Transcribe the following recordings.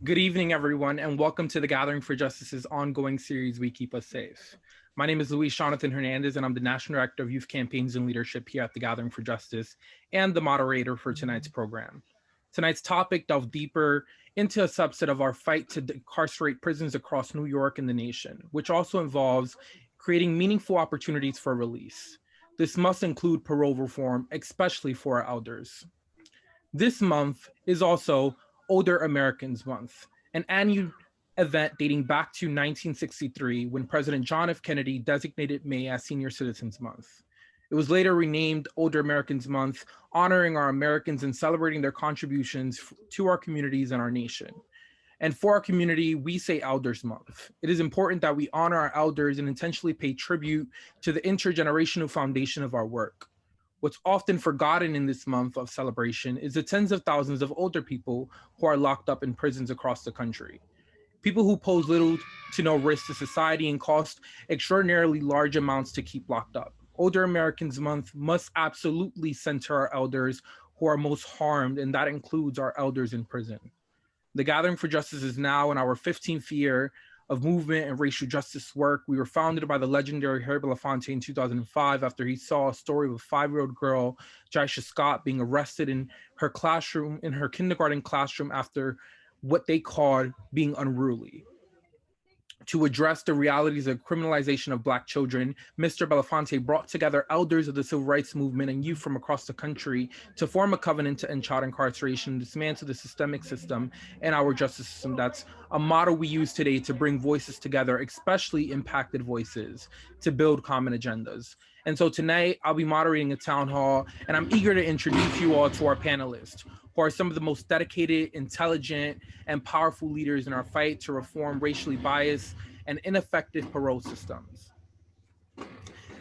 Good evening, everyone, and welcome to the Gathering for Justice's ongoing series, We Keep Us Safe. My name is Luis Jonathan Hernandez, and I'm the National Director of Youth Campaigns and Leadership here at the Gathering for Justice and the moderator for tonight's program. Tonight's topic delved deeper into a subset of our fight to incarcerate prisons across New York and the nation, which also involves creating meaningful opportunities for release. This must include parole reform, especially for our elders. This month is also Older Americans Month, an annual event dating back to 1963 when President John F. Kennedy designated May as Senior Citizens Month. It was later renamed Older Americans Month, honoring our Americans and celebrating their contributions to our communities and our nation. And for our community, we say Elders Month. It is important that we honor our elders and intentionally pay tribute to the intergenerational foundation of our work. What's often forgotten in this month of celebration is the tens of thousands of older people who are locked up in prisons across the country. People who pose little to no risk to society and cost extraordinarily large amounts to keep locked up. Older Americans Month must absolutely center our elders who are most harmed, and that includes our elders in prison. The Gathering for Justice is now in our 15th year of movement and racial justice work. We were founded by the legendary Herb Belafonte in 2005 after he saw a story of a 5-year-old girl, Jaisha Scott, being arrested in her classroom, in her kindergarten classroom after what they called being unruly. To address the realities of criminalization of Black children, Mr. Belafonte brought together elders of the civil rights movement and youth from across the country to form a covenant to end child incarceration, dismantle the systemic system and our justice system. That's a model we use today to bring voices together, especially impacted voices, to build common agendas. And so tonight I'll be moderating a town hall, and I'm eager to introduce you all to our panelists, who are some of the most dedicated, intelligent, and powerful leaders in our fight to reform racially biased and ineffective parole systems.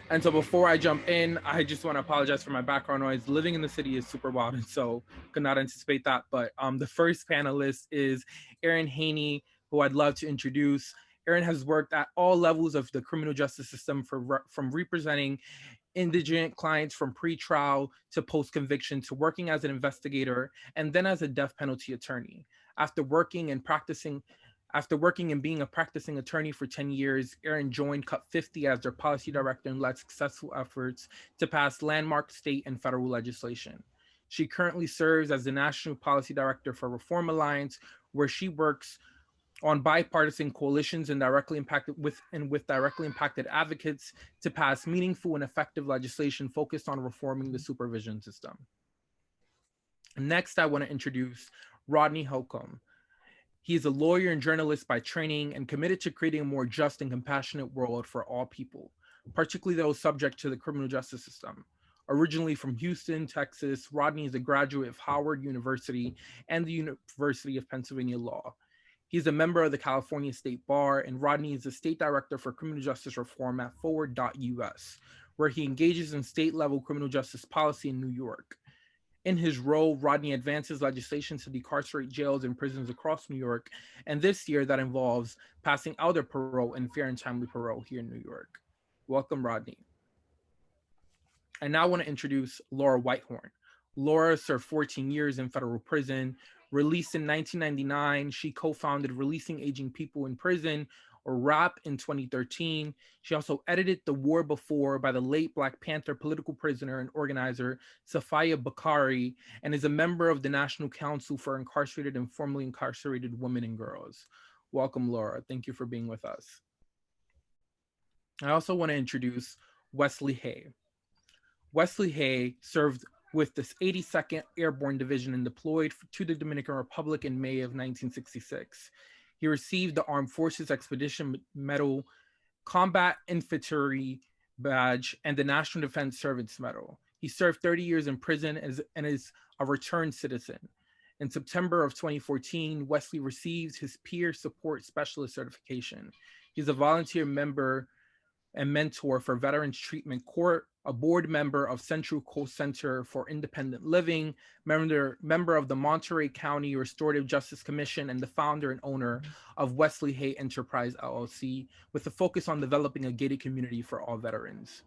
And so before I jump in, I just want to apologize for my background noise. Living in the city is super wild, and so could not anticipate that. But the first panelist is Erin Haney, who I'd love to introduce. Erin has worked at all levels of the criminal justice system from representing indigent clients from pre-trial to post-conviction to working as an investigator and then as a death penalty attorney. After working and being a practicing attorney for 10 years, Erin joined Cut 50 as their policy director and led successful efforts to pass landmark state and federal legislation. She currently serves as the National Policy Director for Reform Alliance, where she works on bipartisan coalitions and with directly impacted advocates to pass meaningful and effective legislation focused on reforming the supervision system. Next, I want to introduce Rodney Holcombe. He is a lawyer and journalist by training and committed to creating a more just and compassionate world for all people, particularly those subject to the criminal justice system. Originally from Houston, Texas, Rodney is a graduate of Howard University and the University of Pennsylvania Law. He's a member of the California State Bar, and Rodney is the State Director for Criminal Justice Reform at Forward.us, where he engages in state-level criminal justice policy in New York. In his role, Rodney advances legislation to decarcerate jails and prisons across New York, and this year that involves passing elder parole and fair and timely parole here in New York. Welcome, Rodney. I now want to introduce Laura Whitehorn. Laura served 14 years in federal prison. Released in 1999, she co-founded Releasing Aging People in Prison, or RAPP, in 2013. She also edited The War Before by the late Black Panther political prisoner and organizer Safaya Bakari, and is a member of the National Council for Incarcerated and Formerly Incarcerated Women and Girls. Welcome, Laura. Thank you for being with us. I also want to introduce Wesley Haye. Wesley Haye served with the 82nd Airborne Division and deployed to the Dominican Republic in May of 1966. He received the Armed Forces Expedition Medal, Combat Infantry Badge, and the National Defense Service Medal. He served 30 years in prison and is a returned citizen. In September of 2014, Wesley received his Peer Support Specialist certification. He's a volunteer member and mentor for Veterans Treatment Court, a board member of Central Coast Center for Independent Living, member of the Monterrey County Restorative Justice Commission, and the founder and owner of Wesley Haye Enterprise, LLC, with a focus on developing a gated community for all veterans.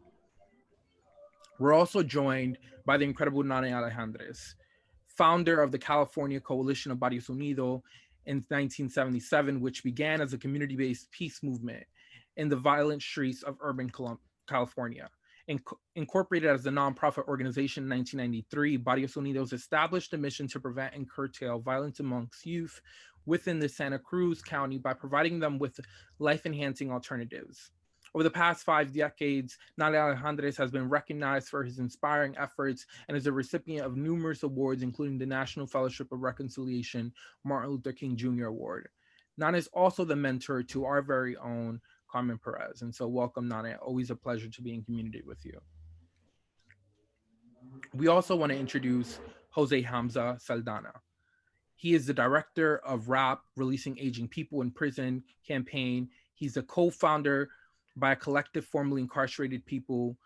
We're also joined by the incredible Nane Alejandrez, founder of the California Coalition of Barrios Unidos, in 1977, which began as a community-based peace movement in the violent streets of urban California. Incorporated as a nonprofit organization in 1993, Barrios Unidos established a mission to prevent and curtail violence amongst youth within the Santa Cruz County by providing them with life-enhancing alternatives. Over the past 5 decades, Nane Alejandrez has been recognized for his inspiring efforts and is a recipient of numerous awards, including the National Fellowship of Reconciliation Martin Luther King Jr. Award. Nane is also the mentor to our very own Carmen Perez. And so welcome, Nane. Always a pleasure to be in community with you. We also want to introduce Jose Hamza Saldana. He is the director of RAPP, Releasing Aging People in Prison campaign. He's a co-founder by a collective formerly incarcerated people.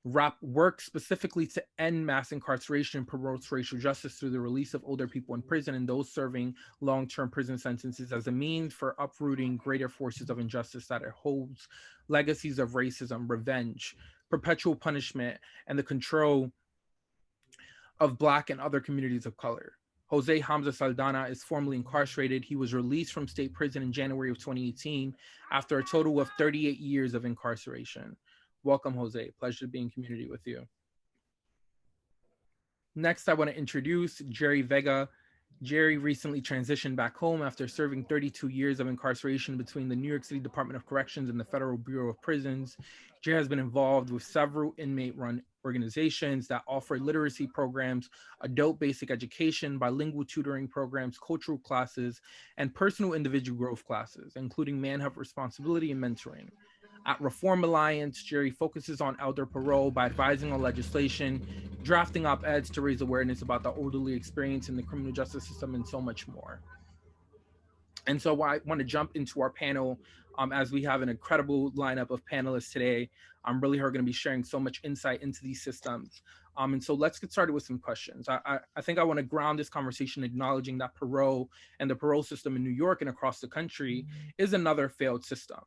RAPP works specifically to end mass incarceration and promotes racial justice through the release of older people in prison and those serving long-term prison sentences as a means for uprooting greater forces of injustice that holds legacies of racism, revenge, perpetual punishment, and the control of Black and other communities of color. Jose Hamza Saldana is formerly incarcerated. He was released from state prison in January of 2018 after a total of 38 years of incarceration. Welcome, Jose. Pleasure to be in community with you. Next, I want to introduce Jerry Vega. Jerry recently transitioned back home after serving 32 years of incarceration between the New York City Department of Corrections and the Federal Bureau of Prisons. Jerry has been involved with several inmate-run organizations that offer literacy programs, adult basic education, bilingual tutoring programs, cultural classes, and personal individual growth classes, including manhood responsibility and mentoring. At Reform Alliance, Jerry focuses on elder parole by advising on legislation, drafting op-eds to raise awareness about the orderly experience in the criminal justice system, and so much more. And so I want to jump into our panel as we have an incredible lineup of panelists today. Really are going to be sharing so much insight into these systems. And so let's get started with some questions. I think I want to ground this conversation acknowledging that parole and the parole system in New York and across the country is another failed system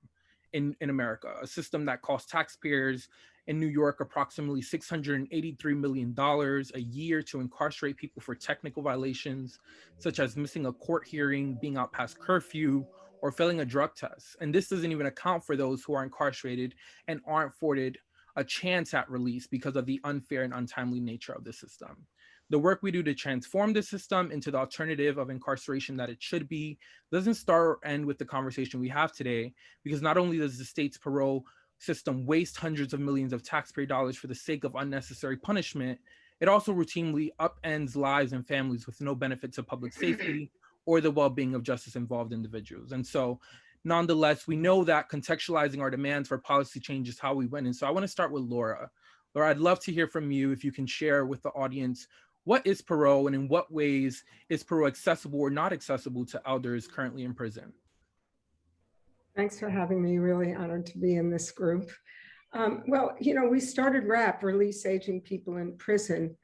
in America, a system that costs taxpayers in New York approximately $683 million a year to incarcerate people for technical violations, such as missing a court hearing, being out past curfew, or failing a drug test. And this doesn't even account for those who are incarcerated and aren't afforded a chance at release because of the unfair and untimely nature of the system. The work we do to transform the system into the alternative of incarceration that it should be doesn't start or end with the conversation we have today, because not only does the state's parole system waste hundreds of millions of taxpayer dollars for the sake of unnecessary punishment, it also routinely upends lives and families with no benefit to public safety or the well-being of justice-involved individuals. And so, nonetheless, we know that contextualizing our demands for policy change is how we win. And so I want to start with Laura. Laura, I'd love to hear from you if you can share with the audience, what is parole and in what ways is parole accessible or not accessible to elders currently in prison? Thanks for having me. Really honored to be in this group. Well, you know, we started RAPP, Release Aging People in Prison,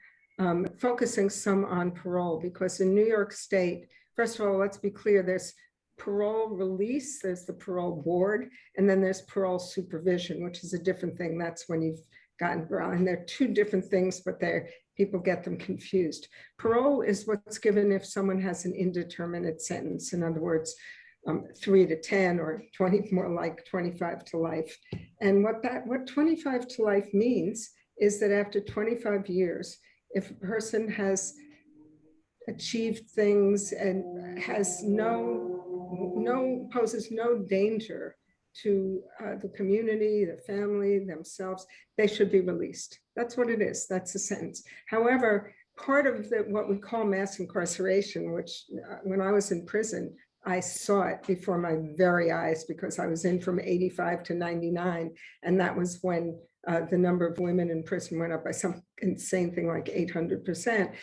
focusing some on parole, because in New York State, first of all, let's be clear, there's parole release, there's the parole board, and then there's parole supervision, which is a different thing. That's when you've gotten parole. And they're two different things, but people get them confused. Parole is what's given if someone has an indeterminate sentence. In other words, 3 to 10 or 20, more like 25 to life. And what 25 to life means is that after 25 years, if a person has achieved things and has poses no danger to the community, the family, themselves, they should be released. That's what it is. That's the sentence. However, part of what we call mass incarceration, which when I was in prison, I saw it before my very eyes, because I was in from 85 to 99. And that was when the number of women in prison went up by some insane thing like 800%.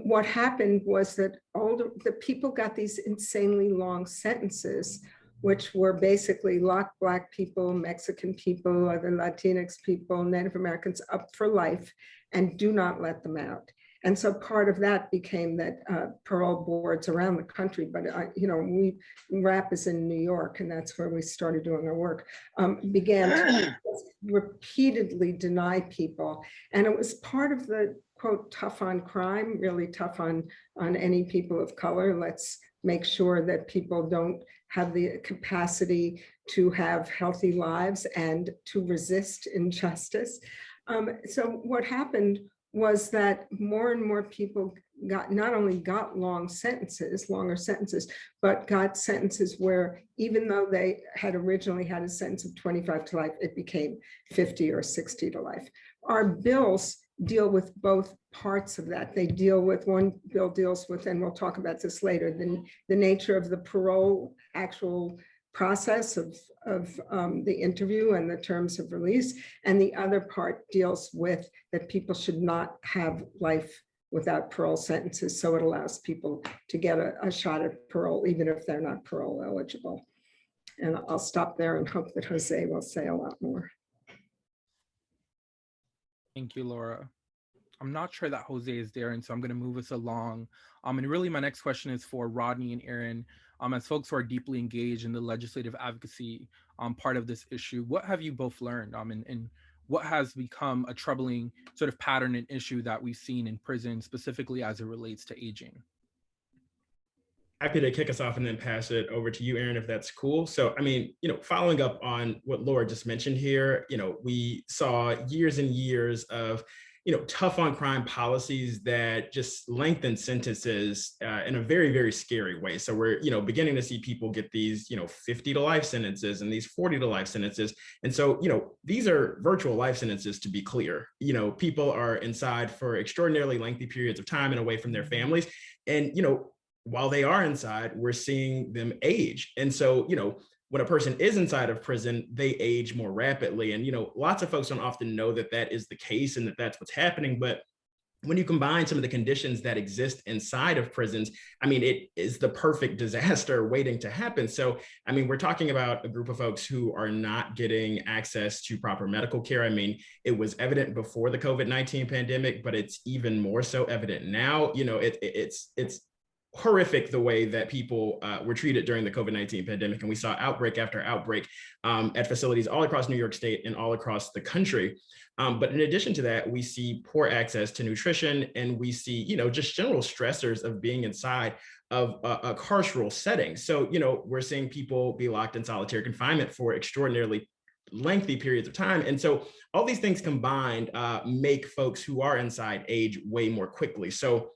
What happened was that the people got these insanely long sentences, which were basically lock Black people, Mexican people, other Latinx people, Native Americans up for life, and do not let them out. And so part of that became that parole boards around the country, but you know, RAPP is in New York, and that's where we started doing our work, began to repeatedly deny people. And it was part of the, quote, tough on crime, really tough on any people of color. Let's make sure that people don't have the capacity to have healthy lives and to resist injustice. So what happened was that more and more people not only got longer sentences, but got sentences where even though they had originally had a sentence of 25 to life, it became 50 or 60 to life. Our bills deal with both parts of that. They deal with, one bill deals with, and we'll talk about this later, the nature of the parole actual process of the interview and the terms of release. And the other part deals with that people should not have life without parole sentences. So it allows people to get a shot at parole, even if they're not parole eligible. And I'll stop there and hope that Jose will say a lot more. Thank you, Laura. I'm not sure that Jose is there, and so I'm going to move us along. And really, my next question is for Rodney and Erin. As folks who are deeply engaged in the legislative advocacy part of this issue, what have you both learned, and what has become a troubling sort of pattern and issue that we've seen in prison, specifically as it relates to aging? Happy to kick us off and then pass it over to you, Erin, if that's cool. So, I mean, following up on what Laura just mentioned here, we saw years and years of, tough on crime policies that just lengthen sentences in a very, very scary way. So we're, beginning to see people get these, 50 to life sentences and these 40 to life sentences. And so, these are virtual life sentences, to be clear. People are inside for extraordinarily lengthy periods of time and away from their families. And, while they are inside, we're seeing them age. And so, when a person is inside of prison, they age more rapidly. And, lots of folks don't often know that that is the case and that that's what's happening. But when you combine some of the conditions that exist inside of prisons, I mean, it is the perfect disaster waiting to happen. So, I mean, we're talking about a group of folks who are not getting access to proper medical care. I mean, it was evident before the COVID-19 pandemic, but it's even more so evident now. It's horrific the way that people were treated during the COVID-19 pandemic. And we saw outbreak after outbreak at facilities all across New York State and all across the country. But in addition to that, we see poor access to nutrition, and we see, just general stressors of being inside of a carceral setting. So, we're seeing people be locked in solitary confinement for extraordinarily lengthy periods of time. And so all these things combined make folks who are inside age way more quickly. So,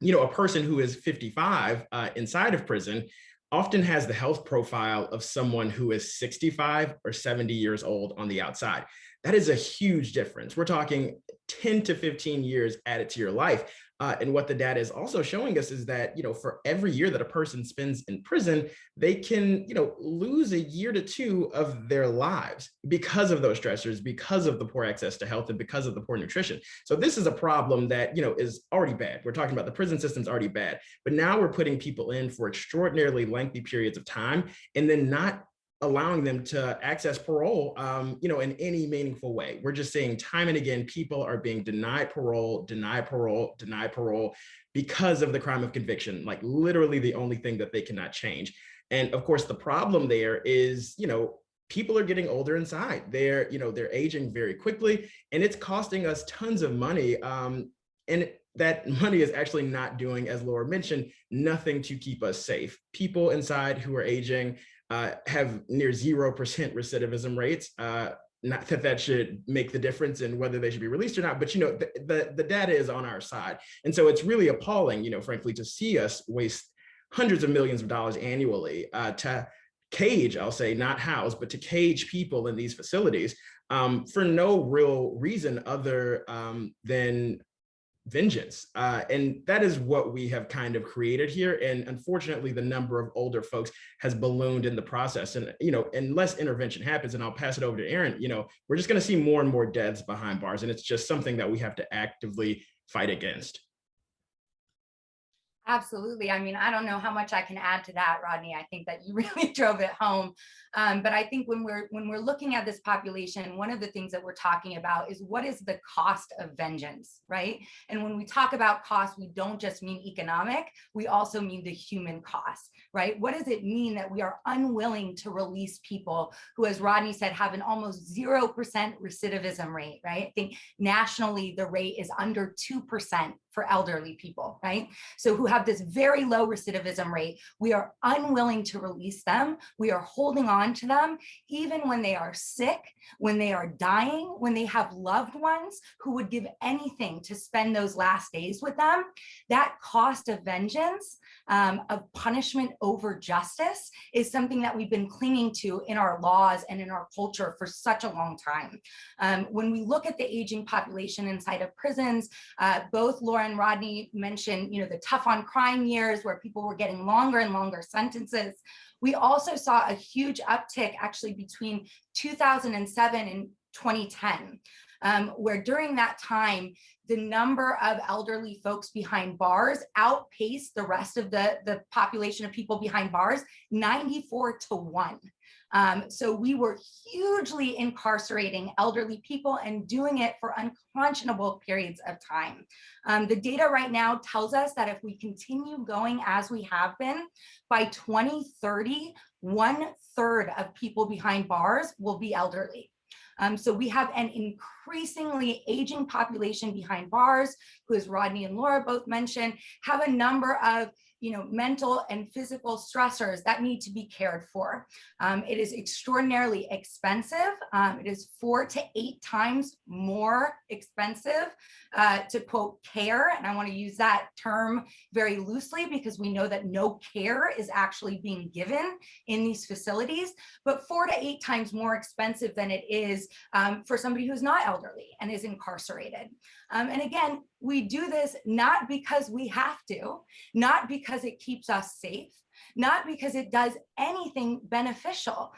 a person who is 55 inside of prison often has the health profile of someone who is 65 or 70 years old on the outside. That is a huge difference. We're talking 10 to 15 years added to your life. And what the data is also showing us is that, for every year that a person spends in prison, they can, lose a year to two of their lives because of those stressors, because of the poor access to health, and because of the poor nutrition. So this is a problem that, is already bad. We're talking about the prison system's already bad, but now we're putting people in for extraordinarily lengthy periods of time and then not allowing them to access parole, in any meaningful way. We're just seeing time and again, people are being denied parole because of the crime of conviction, like literally the only thing that they cannot change. And of course, the problem there is, people are getting older inside. They're aging very quickly, and it's costing us tons of money. And that money is actually not doing, as Laura mentioned, nothing to keep us safe. People inside who are aging have near 0% recidivism rates. Not that that should make the difference in whether they should be released or not, but the data is on our side. And so it's really appalling, frankly, to see us waste hundreds of millions of dollars annually to cage, I'll say, not house, but to cage people in these facilities for no real reason other than vengeance. And that is what we have kind of created here. And unfortunately, the number of older folks has ballooned in the process. And, unless intervention happens, and I'll pass it over to Erin, we're just going to see more and more deaths behind bars. And it's just something that we have to actively fight against. Absolutely. I mean, I don't know how much I can add to that, Rodney. I think that you really drove it home. But I think when we're looking at this population, one of the things that we're talking about is what is the cost of vengeance, right? And when we talk about cost, we don't just mean economic, we also mean the human cost, right? What does it mean that we are unwilling to release people who, as Rodney said, have an almost 0% recidivism rate, right? I think nationally, the rate is under 2% for elderly people, right? So who have have this very low recidivism rate. We are unwilling to release them. We are holding on to them, even when they are sick, when they are dying, when they have loved ones who would give anything to spend those last days with them. That cost of vengeance, of punishment over justice, is something that we've been clinging to in our laws and in our culture for such a long time. When we look at the aging population inside of prisons, both Laura and Rodney mentioned, the tough on crime years where people were getting longer and longer sentences. We also saw a huge uptick actually between 2007 and 2010, where during that time, the number of elderly folks behind bars outpaced the rest of the population of people behind bars 94-1. So we were hugely incarcerating elderly people and doing it for unconscionable periods of time. The data right now tells us that if we continue going as we have been, by 2030, 1/3 of people behind bars will be elderly. So we have an increasingly aging population behind bars, who, as Rodney and Laura both mentioned, have a number of mental and physical stressors that need to be cared for. It is extraordinarily expensive. It is 4 to 8 times more expensive to quote care. And I want to use that term very loosely because we know that no care is actually being given in these facilities, but 4 to 8 times more expensive than it is for somebody who's not elderly and is incarcerated. And again, we do this not because we have to, not because it keeps us safe, not because it does anything beneficial.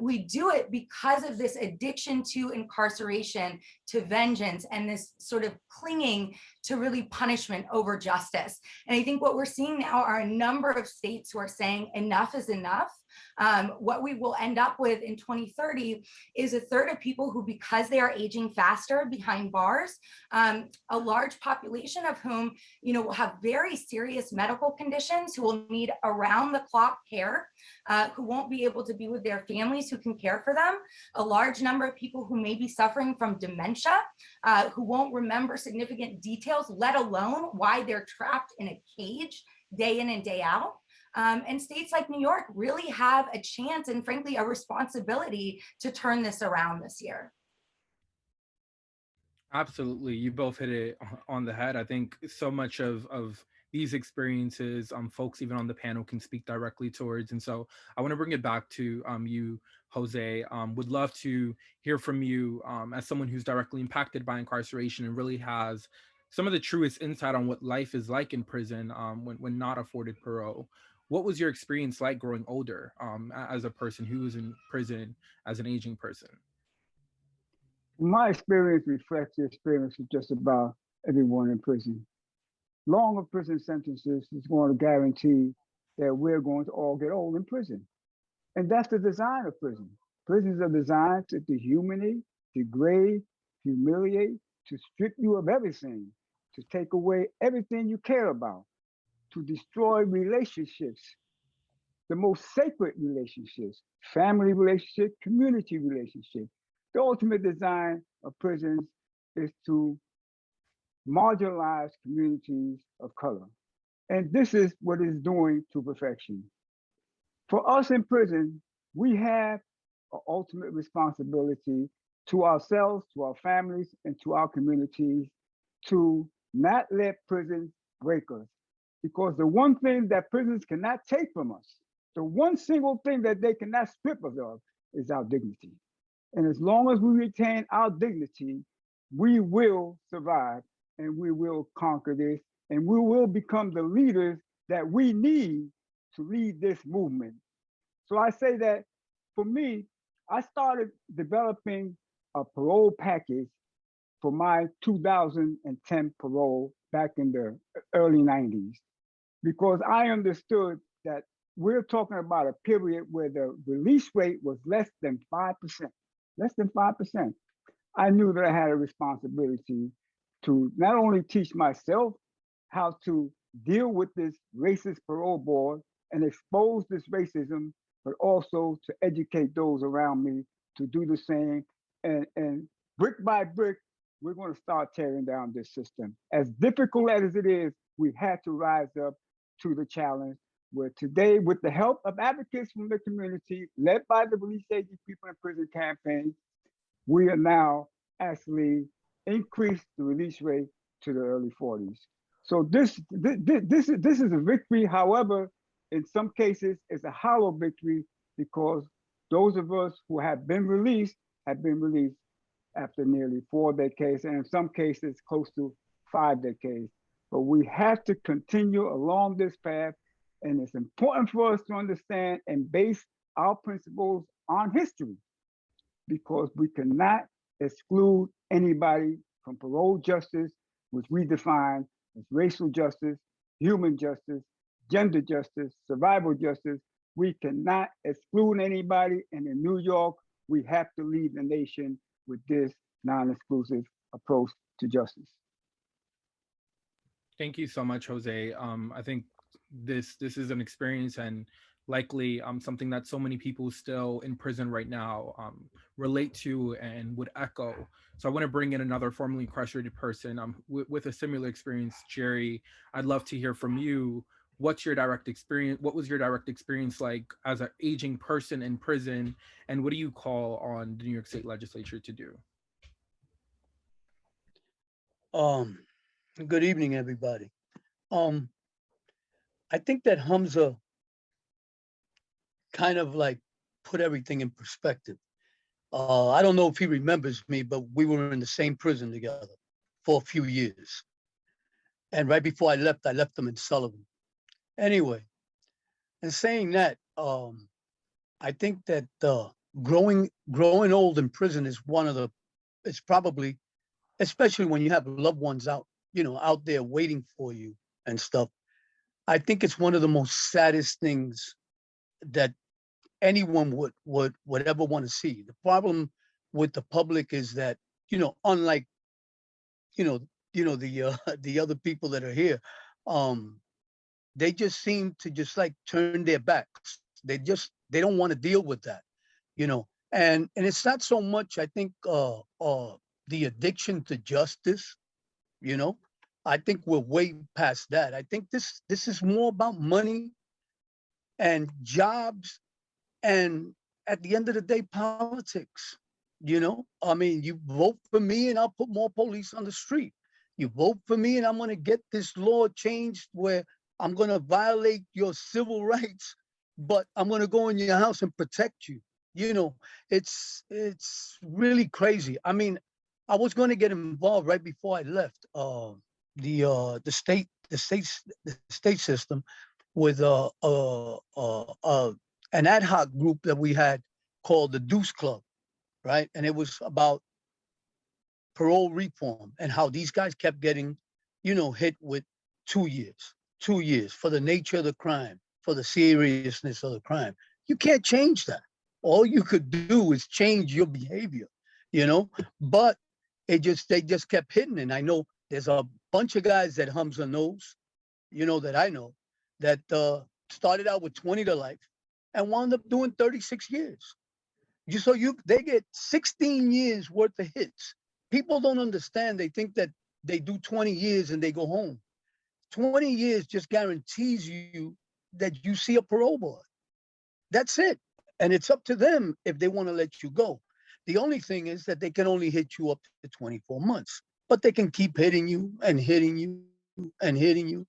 We do it because of this addiction to incarceration, to vengeance, and this sort of clinging to really punishment over justice. And I think what we're seeing now are a number of states who are saying enough is enough. What we will end up with in 2030 is 1/3 of people who, because they are aging faster behind bars, a large population of whom will have very serious medical conditions, who will need around-the-clock care, who won't be able to be with their families who can care for them, a large number of people who may be suffering from dementia, who won't remember significant details, let alone why they're trapped in a cage day in and day out. And states like New York really have a chance and frankly a responsibility to turn this around this year. Absolutely. You both hit it on the head. I think so much of these experiences, folks even on the panel can speak directly towards. And so I want to bring it back to you, Jose. Would love to hear from you as someone who's directly impacted by incarceration and really has some of the truest insight on what life is like in prison when not afforded parole. What was your experience like growing older as a person who was in prison as an aging person? My experience reflects the experience of just about everyone in prison. Longer prison sentences is going to guarantee that we're going to all get old in prison. And that's the design of prison. Prisons are designed to dehumanate, degrade, humiliate, to strip you of everything, to take away everything you care about, to destroy relationships, the most sacred relationships, family relationships, community relationships. The ultimate design of prisons is to marginalize communities of color. And this is what it's doing to perfection. For us in prison, we have an ultimate responsibility to ourselves, to our families, and to our communities to not let prisons break us. Because the one thing that prisons cannot take from us, the one single thing that they cannot strip us of is our dignity. And as long as we retain our dignity, we will survive and we will conquer this and we will become the leaders that we need to lead this movement. So I say that for me, I started developing a parole package for my 2010 parole back in the early 90s, because I understood that we're talking about a period where the release rate was less than 5%, less than 5%. I knew that I had a responsibility to not only teach myself how to deal with this racist parole board and expose this racism, but also to educate those around me to do the same. And brick by brick, we're going to start tearing down this system. As difficult as it is, we've had to rise up to the challenge, where today, with the help of advocates from the community, led by the Release Aging People in Prison campaign, we are now actually increased the release rate to the early 40s. So this is a victory. However, in some cases, it's a hollow victory because those of us who have been released after nearly 4 decades, and in some cases, close to 5 decades. But we have to continue along this path, and it's important for us to understand and base our principles on history, because we cannot exclude anybody from parole justice, which we define as racial justice, human justice, gender justice, survival justice. We cannot exclude anybody, and in New York, we have to lead the nation with this non-exclusive approach to justice. Thank you so much, Jose. I think this is an experience and likely something that so many people still in prison right now relate to and would echo. So I want to bring in another formerly incarcerated person with a similar experience. Jerry, I'd love to hear from you. What's your direct experience? What was your direct experience like as an aging person in prison? And what do you call on the New York State Legislature to do? Good evening, everybody. I think that Hamza kind of like put everything in perspective. I don't know if he remembers me, but we were in the same prison together for a few years. And right before I left them in Sullivan. Anyway, and saying that, I think that growing old in prison is it's probably, especially when you have loved ones out there waiting for you and stuff. I think it's one of the most saddest things that anyone would ever want to see. The problem with the public is that, unlike, the other people that are here, they just seem to just like turn their backs. They don't want to deal with that, and it's not so much, I think, the addiction to justice, I think we're way past that. I think this is more about money and jobs, and at the end of the day, politics. I mean, you vote for me and I'll put more police on the street. You vote for me and I'm going to get this law changed where I'm going to violate your civil rights, but I'm going to go in your house and protect you. It's really crazy. I mean, I was going to get involved right before I left the state system with an ad hoc group that we had called the Deuce Club, right? And it was about parole reform and how these guys kept getting, hit with 2 years for the nature of the crime, for the seriousness of the crime. You can't change that. All you could do is change your behavior, but they just kept hitting. And I know there's a bunch of guys that Hamza knows, that I know, that started out with 20 to life and wound up doing 36 years. They get 16 years worth of hits. People don't understand. They think that they do 20 years and they go home. 20 years just guarantees you that you see a parole board. That's it. And it's up to them if they want to let you go. The only thing is that they can only hit you up to 24 months, but they can keep hitting you and hitting you and hitting you,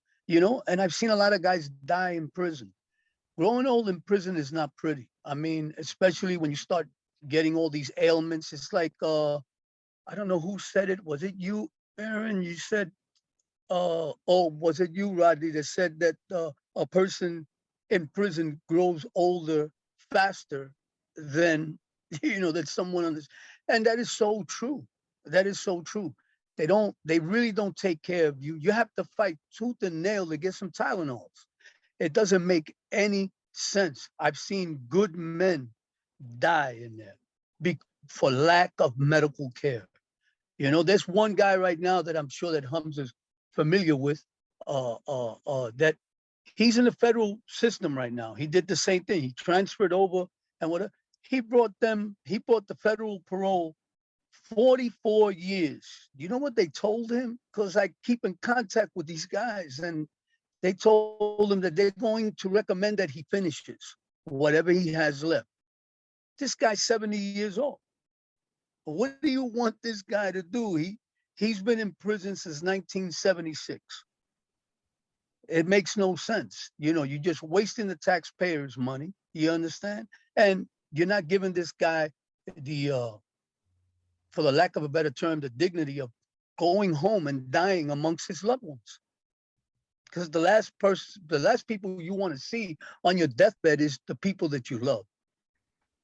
and I've seen a lot of guys die in prison. Growing old in prison is not pretty. I mean, especially when you start getting all these ailments. It's like, I don't know who said it. Was it you, Erin? You said, was it you, Rodney, that said that a person in prison grows older faster than, than someone on this. And that is so true. That is so true. They really don't take care of you. You have to fight tooth and nail to get some Tylenols. It doesn't make any sense. I've seen good men die in there for lack of medical care. There's one guy right now that I'm sure that Hamza's familiar with, that he's in the federal system right now. He did the same thing. He transferred over and whatever. He brought the federal parole 44 years. You know what they told him? Because I keep in contact with these guys, and They told him that they're going to recommend that he finishes whatever he has left. This guy's 70 years old. What do you want this guy to do? He's been in prison since 1976. It makes no sense. You know, you're just wasting the taxpayers' money. You understand? And you're not giving this guy the, for the lack of a better term, the dignity of going home and dying amongst his loved ones. Because the last people you want to see on your deathbed is the people that you love,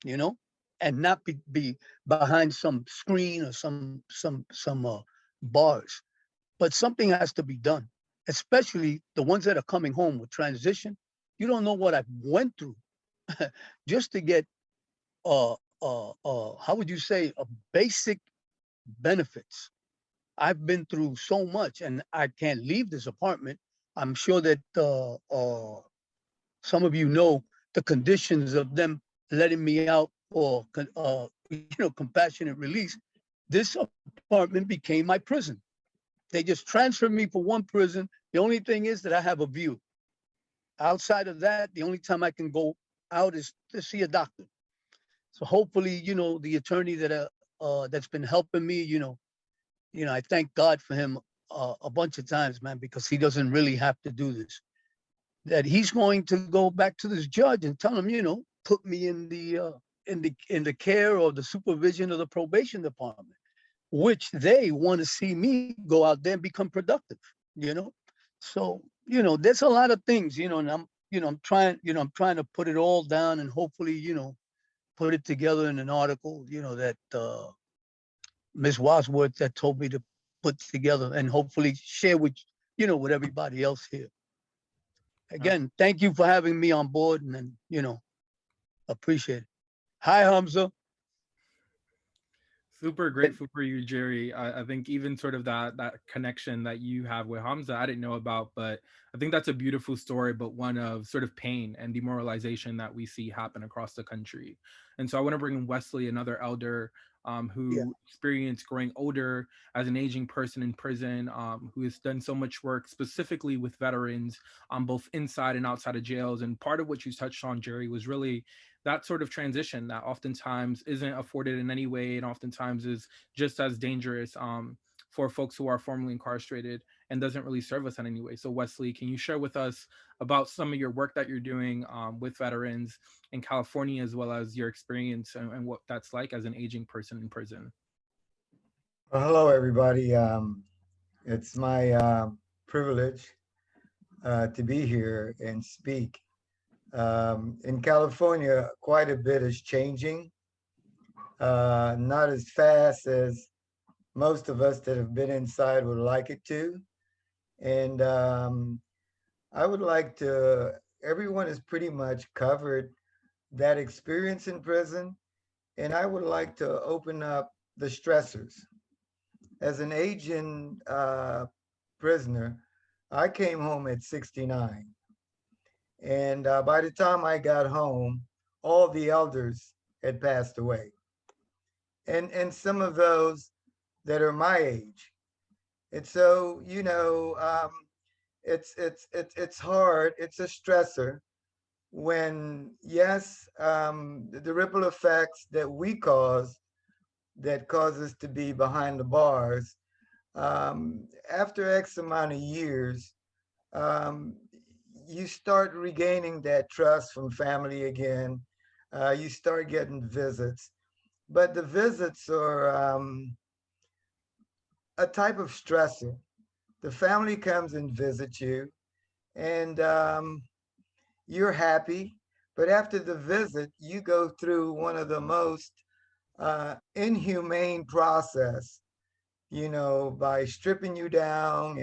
you know, and not be behind some screen or some bars. But something has to be done, especially the ones that are coming home with transition. You don't know what I went through just to get, how would you say, a basic benefits. I've been through so much, and I can't leave this apartment. I'm sure that some of you know the conditions of them letting me out for, compassionate release. This apartment became my prison. They just transferred me from one prison. The only thing is that I have a view. Outside of that, the only time I can go out is to see a doctor. So hopefully, the attorney that that's been helping me, I thank God for him a bunch of times, man, because he doesn't really have to do this. That he's going to go back to this judge and tell him, put me in the care or the supervision of the probation department, which they want to see me go out there and become productive. So there's a lot of things, and I'm trying to put it all down and hopefully put it together in an article, that Ms. Wadsworth that told me to put together and hopefully share with everybody else here. Again, thank you for having me on board, and appreciate it. Hi, Hamza. Super grateful for you, Jerry. I think even sort of that connection that you have with Hamza, I didn't know about, but I think that's a beautiful story, but one of sort of pain and demoralization that we see happen across the country. And so I want to bring in Wesley, another elder who experienced growing older as an aging person in prison, who has done so much work specifically with veterans, both inside and outside of jails. And part of what you touched on, Jerry, was really that sort of transition that oftentimes isn't afforded in any way and oftentimes is just as dangerous for folks who are formerly incarcerated and doesn't really serve us in any way. So Wesley, can you share with us about some of your work that you're doing with veterans in California, as well as your experience and what that's like as an aging person in prison? Well, hello, everybody. It's my privilege to be here and speak. In California, quite a bit is changing, not as fast as most of us that have been inside would like it to. And I would like to, everyone has pretty much covered that experience in prison. And I would like to open up the stressors. As an aging prisoner, I came home at 69. And by the time I got home, all the elders had passed away. And some of those that are my age. And so, it's hard, it's a stressor when, yes, the ripple effects that we cause that cause us to be behind the bars, after X amount of years, you start regaining that trust from family again. You start getting visits, but the visits are a type of stressor. The family comes and visits you, and you're happy, but after the visit, you go through one of the most inhumane process, by stripping you down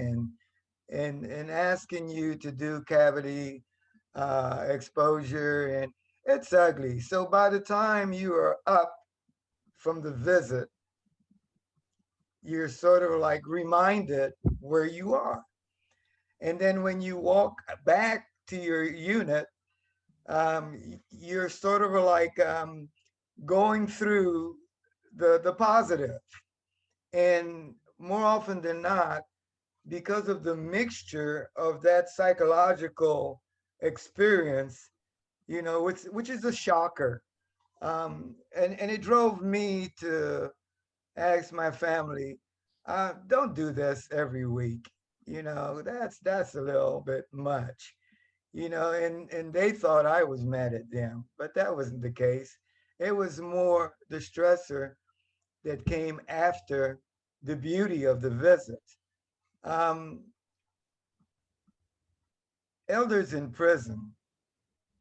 and asking you to do cavity exposure, and it's ugly. So by the time you are up from the visit, you're sort of like reminded where you are. And then when you walk back to your unit, you're sort of like going through the positive. And more often than not, because of the mixture of that psychological experience, you know, which is a shocker. And it drove me to ask my family, don't do this every week. You know, that's a little bit much. You know, and they thought I was mad at them, but that wasn't the case. It was more the stressor that came after the beauty of the visit. Um, Elders in prison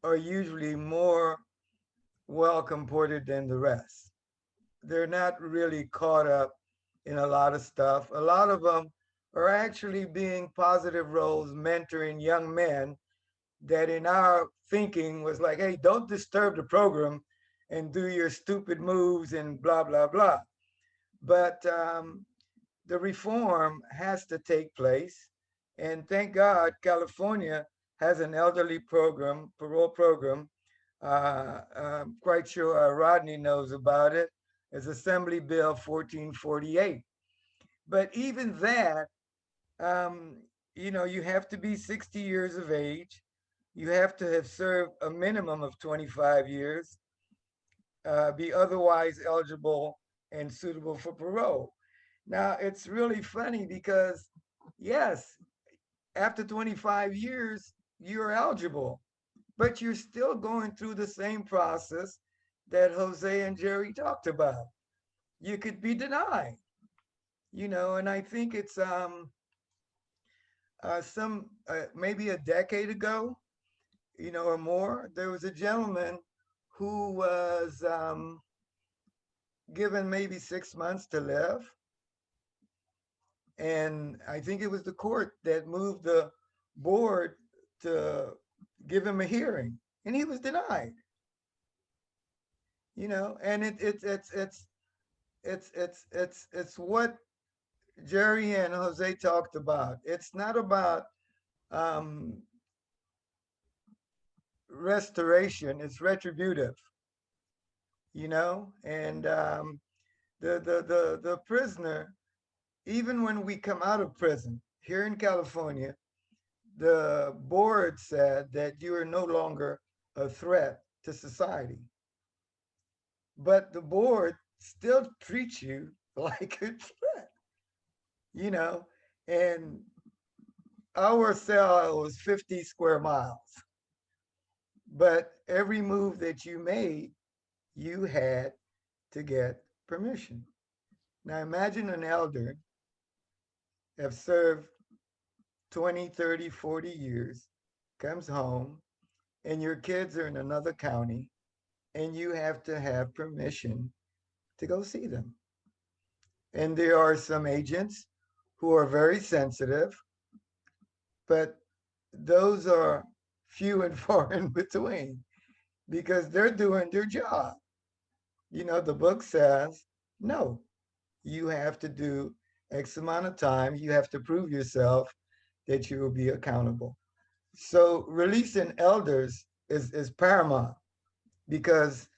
are usually more well comported than the rest. They're not really caught up in a lot of stuff. A lot of them are actually being positive roles, mentoring young men that in our thinking was like, hey, don't disturb the program and do your stupid moves and blah, blah, blah. But the reform has to take place. And thank God, California has an elderly program, parole program. I'm quite sure Rodney knows about it. It's Assembly Bill 1448. But even that, you know, you have to be 60 years of age. You have to have served a minimum of 25 years, be otherwise eligible and suitable for parole. Now, it's really funny because, yes, after 25 years, you're eligible, but you're still going through the same process that Jose and Jerry talked about. You could be denied, you know, and I think it's maybe a decade ago, you know, or more, there was a gentleman who was given maybe 6 months to live. And I think it was the court that moved the board to give him a hearing, and he was denied. You know, and it's what Jerry and Jose talked about. It's not about restoration; it's retributive. You know, and the prisoner, even when we come out of prison here in California, the board said that you are no longer a threat to society. But the board still treats you like a threat, you know, and our cell was 50 square miles. But every move that you made, you had to get permission. Now imagine an elder have served 20, 30, 40 years, comes home, and your kids are in another county, and you have to have permission to go see them. And there are some agents who are very sensitive, but those are few and far in between because they're doing their job. You know, the book says, no, you have to do X amount of time. You have to prove yourself that you will be accountable. So releasing elders is paramount because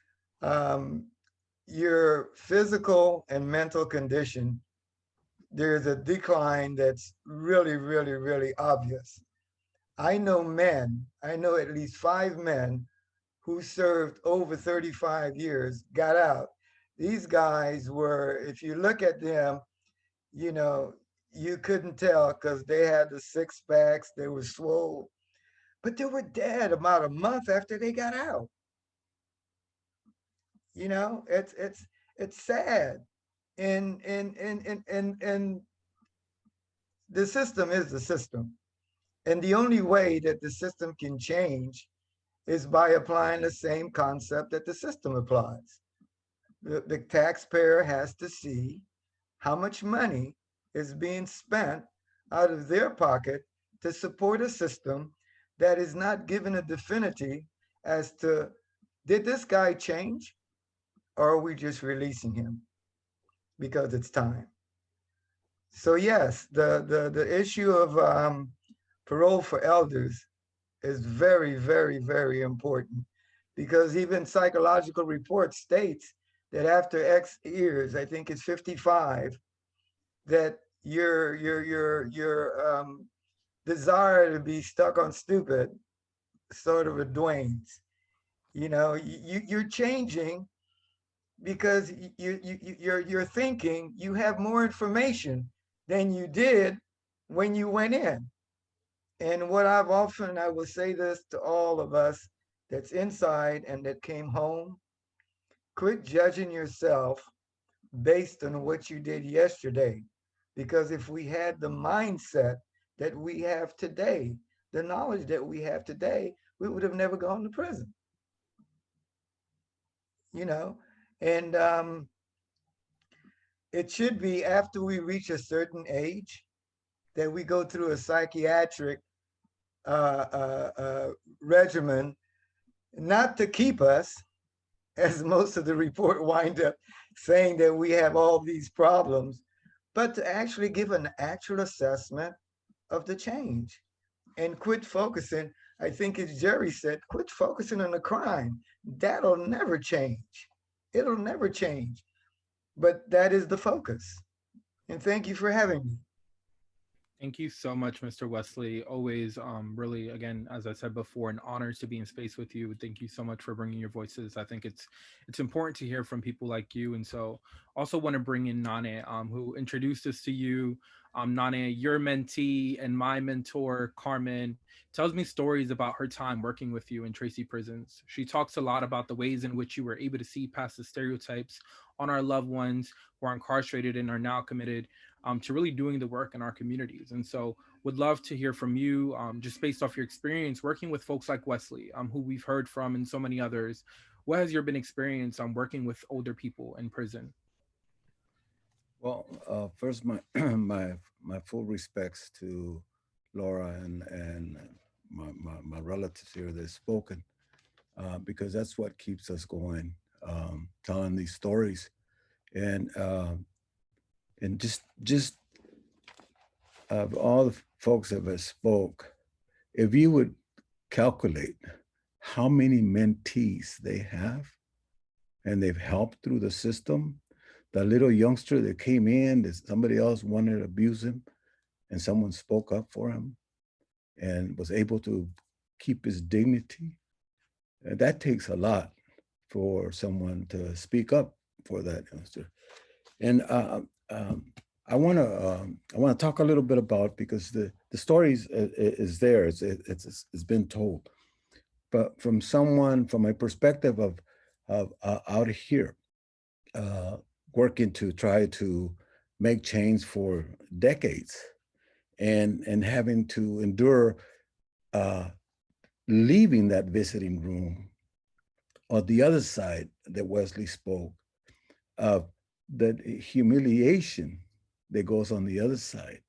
your physical and mental condition, there's a decline that's really, really, really obvious. I know at least 5 men who served over 35 years, got out. These guys were, if you look at them, you know, you couldn't tell because they had the 6-packs, they were swole, but they were dead about a month after they got out. You know, it's sad. And the system is the system. And the only way that the system can change is by applying the same concept that the system applies. The taxpayer has to see how much money is being spent out of their pocket to support a system that is not given a definitive as to, did this guy change or are we just releasing him because it's time? So yes, the issue of parole for elders is very, very, very important because even psychological report states that after X years, I think it's 55, that your desire to be stuck on stupid sort of adwanes. You know, you're changing because you're thinking you have more information than you did when you went in. And what I will say this to all of us that's inside and that came home, quit judging yourself based on what you did yesterday. Because if we had the mindset that we have today, the knowledge that we have today, we would have never gone to prison. You know, and it should be after we reach a certain age that we go through a psychiatric regimen, not to keep us, as most of the report wind up saying that we have all these problems, but to actually give an actual assessment of the change and quit focusing. I think as Jerry said, quit focusing on the crime. That'll never change. It'll never change. But that is the focus. And thank you for having me. Thank you so much, Mr. Wesley. Always really, again, as I said before, an honor to be in space with you. Thank you so much for bringing your voices. I think it's important to hear from people like you. And so also want to bring in Nané, who introduced us to you. Nané, your mentee and my mentor, Carmen, tells me stories about her time working with you in Tracy prisons. She talks a lot about the ways in which you were able to see past the stereotypes on our loved ones who are incarcerated and are now committed to really doing the work in our communities. And so would love to hear from you, just based off your experience working with folks like Wesley, who we've heard from, and so many others. What has your been experience on working with older people in prison? Well, first, my my full respects to Laura and my relatives here that have spoken, because that's what keeps us going, telling these stories, and just of all the folks that have spoke, if you would calculate how many mentees they have, and they've helped through the system. The little youngster that came in, that somebody else wanted to abuse him, and someone spoke up for him and was able to keep his dignity. And that takes a lot for someone to speak up for that youngster. And I want to talk a little bit about, because the story is there, it's been told, but from my perspective of out here, working to try to make change for decades, and having to endure leaving that visiting room on the other side that Wesley spoke of, that humiliation that goes on the other side.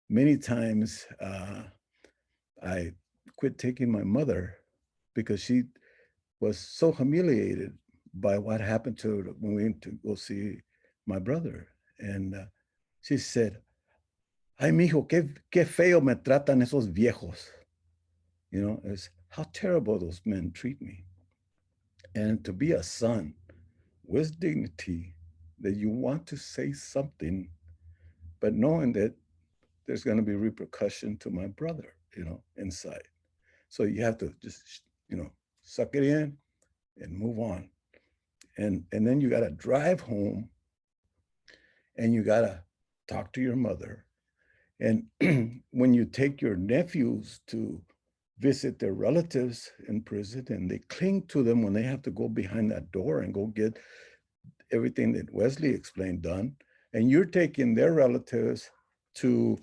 Many times I quit taking my mother because she was so humiliated by what happened to her when we went to go see my brother. And she said, "Ay, mijo, qué feo me tratan esos viejos." You know, it's how terrible those men treat me. And to be a son with dignity, that you want to say something, but knowing that there's going to be repercussion to my brother, you know, inside. So you have to just, you know, suck it in and move on. And then you got to drive home, and you got to talk to your mother. And when you take your nephews to visit their relatives in prison, and they cling to them when they have to go behind that door and go get everything that Wesley explained done, and you're taking their relatives to,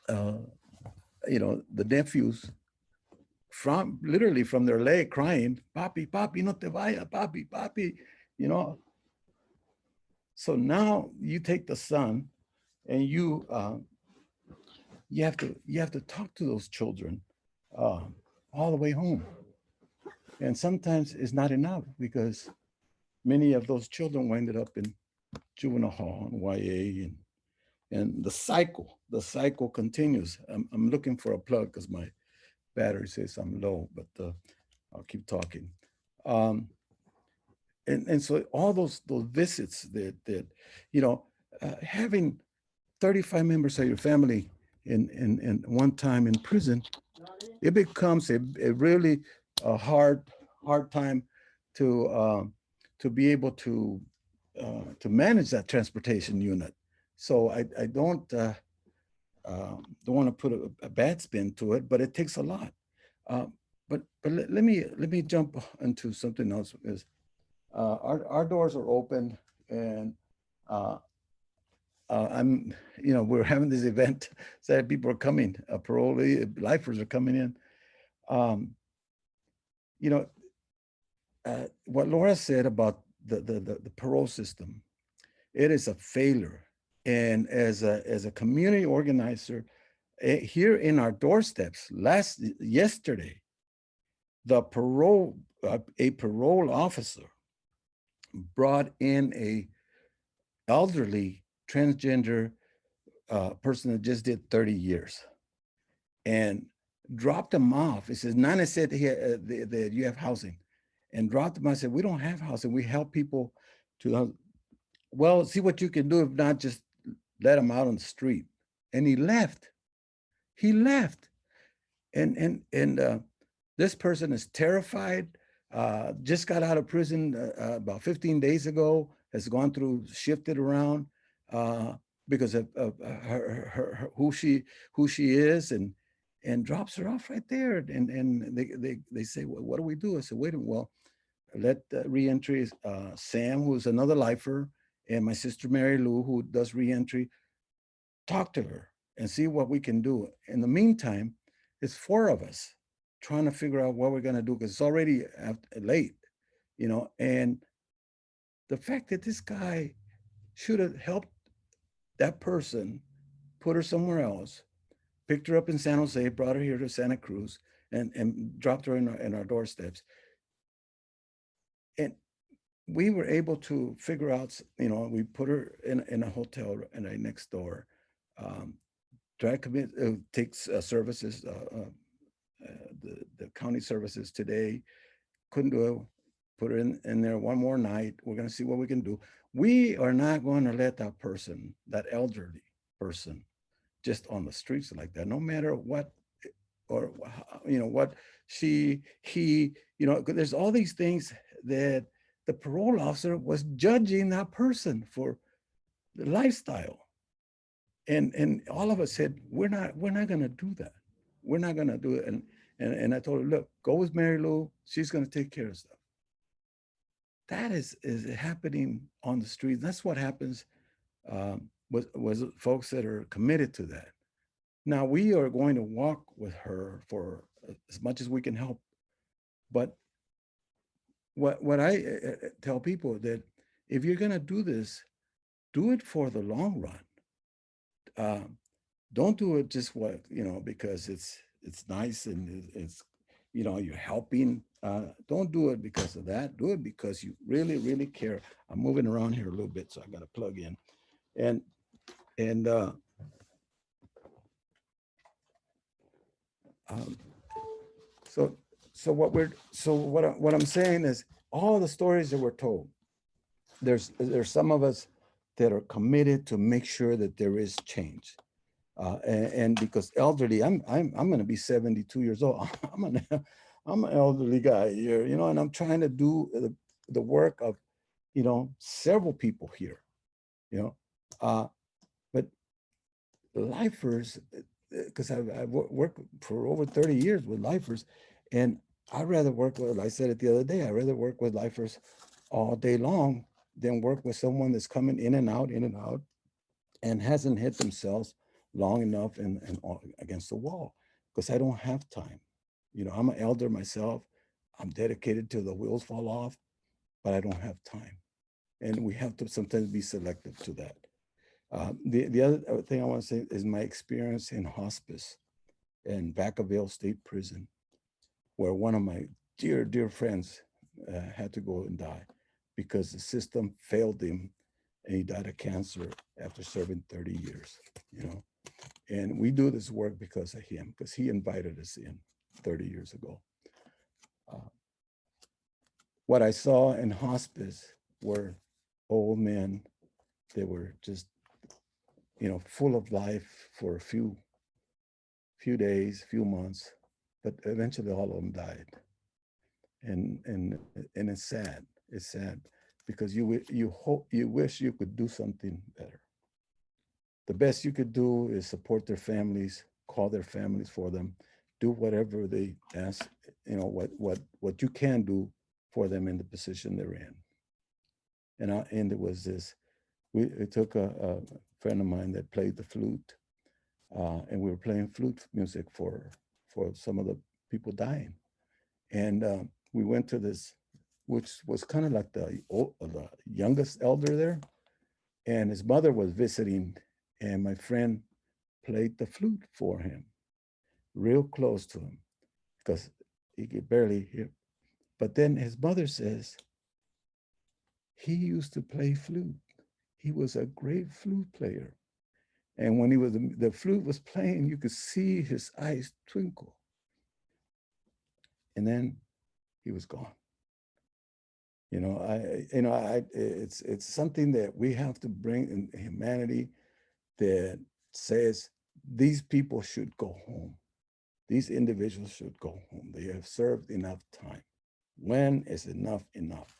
you know, the nephews, literally from their leg, crying, "Papi, papi, no te vayas, papi, papi," you know. So now you take the son, and you have to talk to those children all the way home. And sometimes it's not enough, because many of those children winded up in juvenile hall and YA, and the cycle continues. I'm looking for a plug because my battery says I'm low, but I'll keep talking. And so all those visits that, you know, having 35 members of your family in one time in prison, it becomes a really hard time to be able to manage that transportation unit. So I don't want to put a bad spin to it, but it takes a lot. But let me jump into something else, because our doors are open, and we're having this event, so people are coming, parole lifers are coming in. What Laura said about the parole system, it is a failure. And as a community organizer, here in our doorsteps, yesterday, a parole officer brought in a elderly transgender person that just did 30 years and dropped him off. He says, Nane said that you have housing, and dropped him. I said, we don't have housing. We help people to, well, see what you can do. If not, just let him out on the street. And he left. And this person is terrified, just got out of prison about 15 days ago, has gone through, shifted around because of who she is, and drops her off right there. And they say, well, what do we do? I said, wait a minute, well, let reentry, Sam, who's another lifer, and my sister Mary Lou, who does reentry, talk to her and see what we can do. In the meantime, it's 4 of us trying to figure out what we're going to do, because it's already late, and the fact that this guy should have helped that person, put her somewhere else, picked her up in San Jose, brought her here to Santa Cruz, and dropped her in our doorsteps. And we were able to figure out, we put her in a hotel right next door. Takes services, the county services today. Couldn't do it. Put her in there one more night. We're going to see what we can do. We are not going to let that person, that elderly person, just on the streets like that, no matter what, or what he, there's all these things that the parole officer was judging that person for the lifestyle. And all of us said, we're not going to do that. We're not going to do it. And I told her, look, go with Mary Lou. She's going to take care of stuff. That is happening on the streets. That's what happens with folks that are committed to that. Now, we are going to walk with her for as much as we can help. But what I tell people, that if you're going to do this, do it for the long run. Don't do it just because it's nice and it's you're helping. Don't do it because of that. Do it because you really, really care. I'm moving around here a little bit, so I got to plug in. So what I'm saying is, all the stories that we're told, there's some of us that are committed to make sure that there is change. And because elderly, I'm going to be 72 years old. I'm an elderly guy here, and I'm trying to do the work of, several people here, but lifers, because I've worked for over 30 years with lifers, and I'd rather work with, I said it the other day, I'd rather work with lifers all day long than work with someone that's coming in and out, and hasn't hit themselves long enough and against the wall, because I don't have time. I'm an elder myself. I'm dedicated till the wheels fall off, but I don't have time. And we have to sometimes be selective to that. The other thing I want to say is my experience in hospice in Vacaville State Prison, where one of my dear, dear friends had to go and die because the system failed him, and he died of cancer after serving 30 years, And we do this work because of him, because he invited us in 30 years ago. What I saw in hospice were old men that were just full of life for a few days, few months, but eventually all of them died. And it's sad. It's sad because you wish you could do something better. The best you could do is support their families, call their families for them, do whatever they ask, what you can do for them in the position they're in. And it was this, it took a friend of mine that played the flute, and we were playing flute music for some of the people dying. And we went to this, which was kind of like the youngest elder there, and his mother was visiting, and my friend played the flute for him, real close to him, because he could barely hear. But then his mother says, he used to play flute. He was a great flute player. And when the flute was playing, you could see his eyes twinkle. And then he was gone. It's something that we have to bring in humanity that says these people should go home. These individuals should go home. They have served enough time. When is enough enough,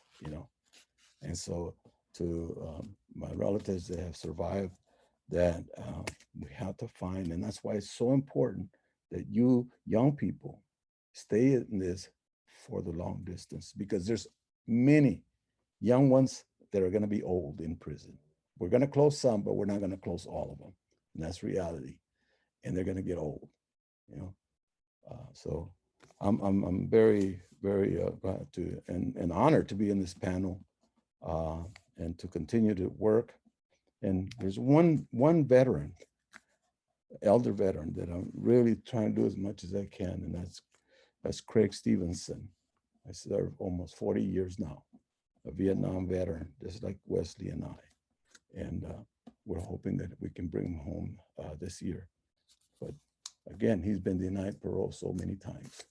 And so to my relatives that have survived, that we have to find, and that's why it's so important that you young people stay in this for the long distance, because there's many young ones that are going to be old in prison. We're going to close some, but we're not going to close all of them. And that's reality. And they're going to get old, So I'm very, very glad to and honored to be in this panel and to continue to work. And there's one veteran, elder veteran, that I'm really trying to do as much as I can, and that's Craig Stevenson. I served almost 40 years now, a Vietnam veteran, just like Wesley and I. And we're hoping that we can bring him home this year. But again, he's been denied parole so many times.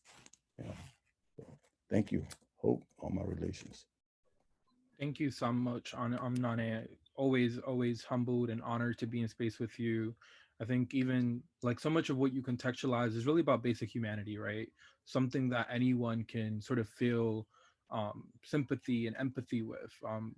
So thank you. Hope on my relations. Thank you so much, Nané. Always humbled and honored to be in space with you. I think even like so much of what you contextualize is really about basic humanity, right? Something that anyone can sort of feel sympathy and empathy with.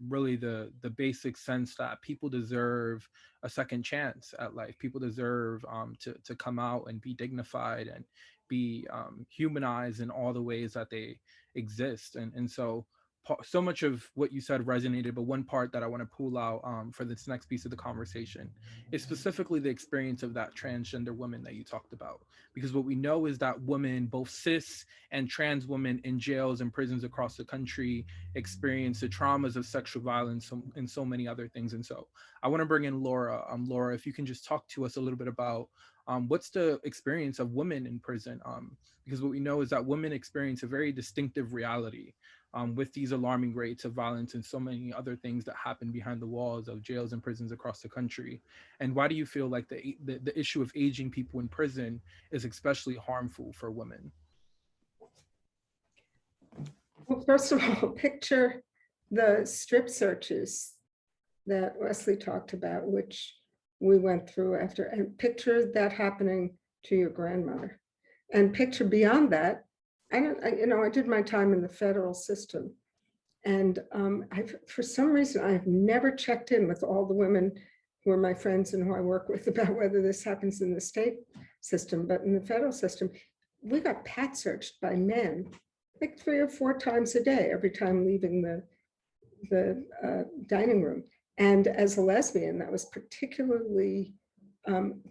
Really the basic sense that people deserve a second chance at life. People deserve to come out and be dignified and be humanized in all the ways that they exist. And so much of what you said resonated, but one part that I want to pull out for this next piece of the conversation is specifically the experience of that transgender woman that you talked about. Because what we know is that women, both cis and trans women in jails and prisons across the country, experience the traumas of sexual violence and so many other things. And so I want to bring in Laura. Laura, if you can just talk to us a little bit about what's the experience of women in prison? Because what we know is that women experience a very distinctive reality with these alarming rates of violence and so many other things that happen behind the walls of jails and prisons across the country. And why do you feel like the issue of aging people in prison is especially harmful for women? Well, first of all, picture the strip searches that Wesley talked about, which we went through after, and picture that happening to your grandmother. And picture beyond that, I did my time in the federal system, and for some reason, I've never checked in with all the women who are my friends and who I work with about whether this happens in the state system, but in the federal system, we got pat searched by men like 3 or 4 times a day, every time leaving the dining room. And as a lesbian, that was particularly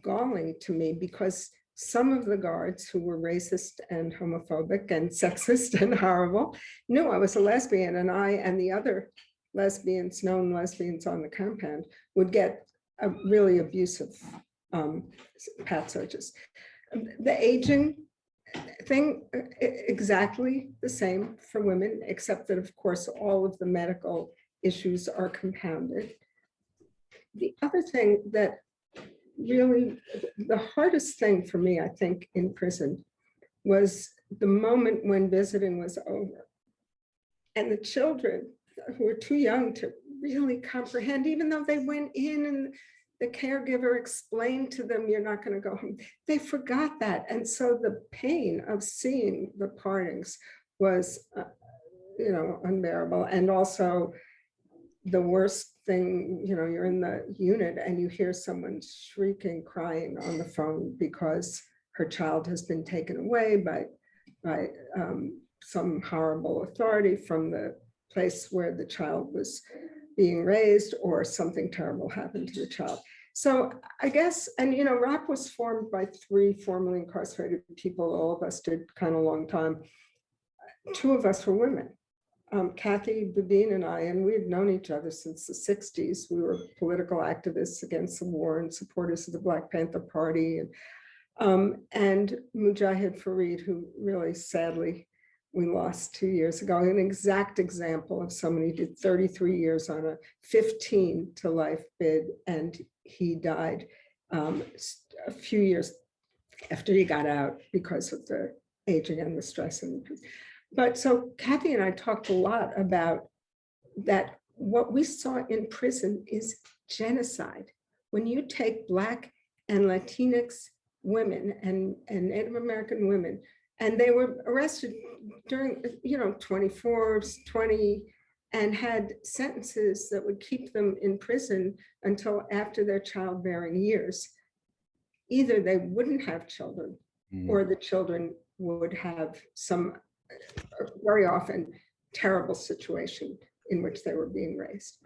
galling to me, because some of the guards who were racist and homophobic and sexist and horrible knew I was a lesbian, and I and the other lesbians, known lesbians on the compound, would get a really abusive pat searches. The aging thing, exactly the same for women, except that, of course, all of the medical issues are compounded. The other thing that really, the hardest thing for me, I think, in prison was the moment when visiting was over. And the children who were too young to really comprehend, even though they went in and the caregiver explained to them, you're not going to go home. They forgot that. And so the pain of seeing the partings was, unbearable. And also the worst thing, you're in the unit and you hear someone shrieking, crying on the phone because her child has been taken away by some horrible authority from the place where the child was being raised, or something terrible happened to the child. So I guess, and RAPP was formed by 3 formerly incarcerated people. All of us did kind of long time. 2 of us were women, Kathy Babine and I, and we had known each other since the 60s. We were political activists against the war and supporters of the Black Panther Party. And Mujahid Fareed, who really sadly we lost 2 years ago, an exact example of someone who did 33 years on a 15 to life bid, and he died a few years after he got out because of the aging and the stress. But so Kathy and I talked a lot about that. What we saw in prison is genocide. When you take Black and Latinx women and Native American women, and they were arrested during, 24, 20, and had sentences that would keep them in prison until after their childbearing years. Either they wouldn't have children, or the children would have some, very often, terrible situation in which they were being raised.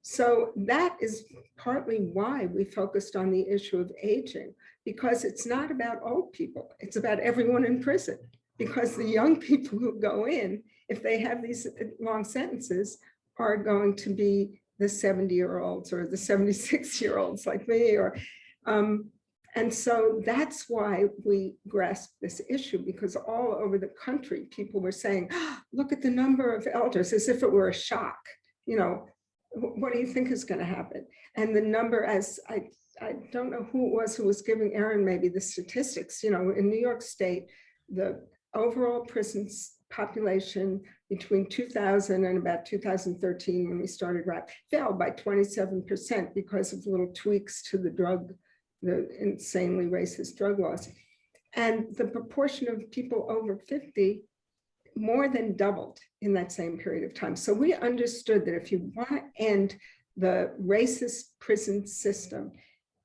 So that is partly why we focused on the issue of aging, because it's not about old people, it's about everyone in prison. Because the young people who go in, if they have these long sentences, are going to be the 70-year-olds or the 76-year-olds like me, and so that's why we grasped this issue, because all over the country, people were saying, oh, look at the number of elders, as if it were a shock. What do you think is going to happen? And the number, as I don't know who it was giving Erin maybe the statistics, in New York State, the overall prison population between 2000 and about 2013, when we started RAPP, fell by 27% because of little tweaks to the insanely racist drug laws. And the proportion of people over 50 more than doubled in that same period of time. So we understood that if you want to end the racist prison system,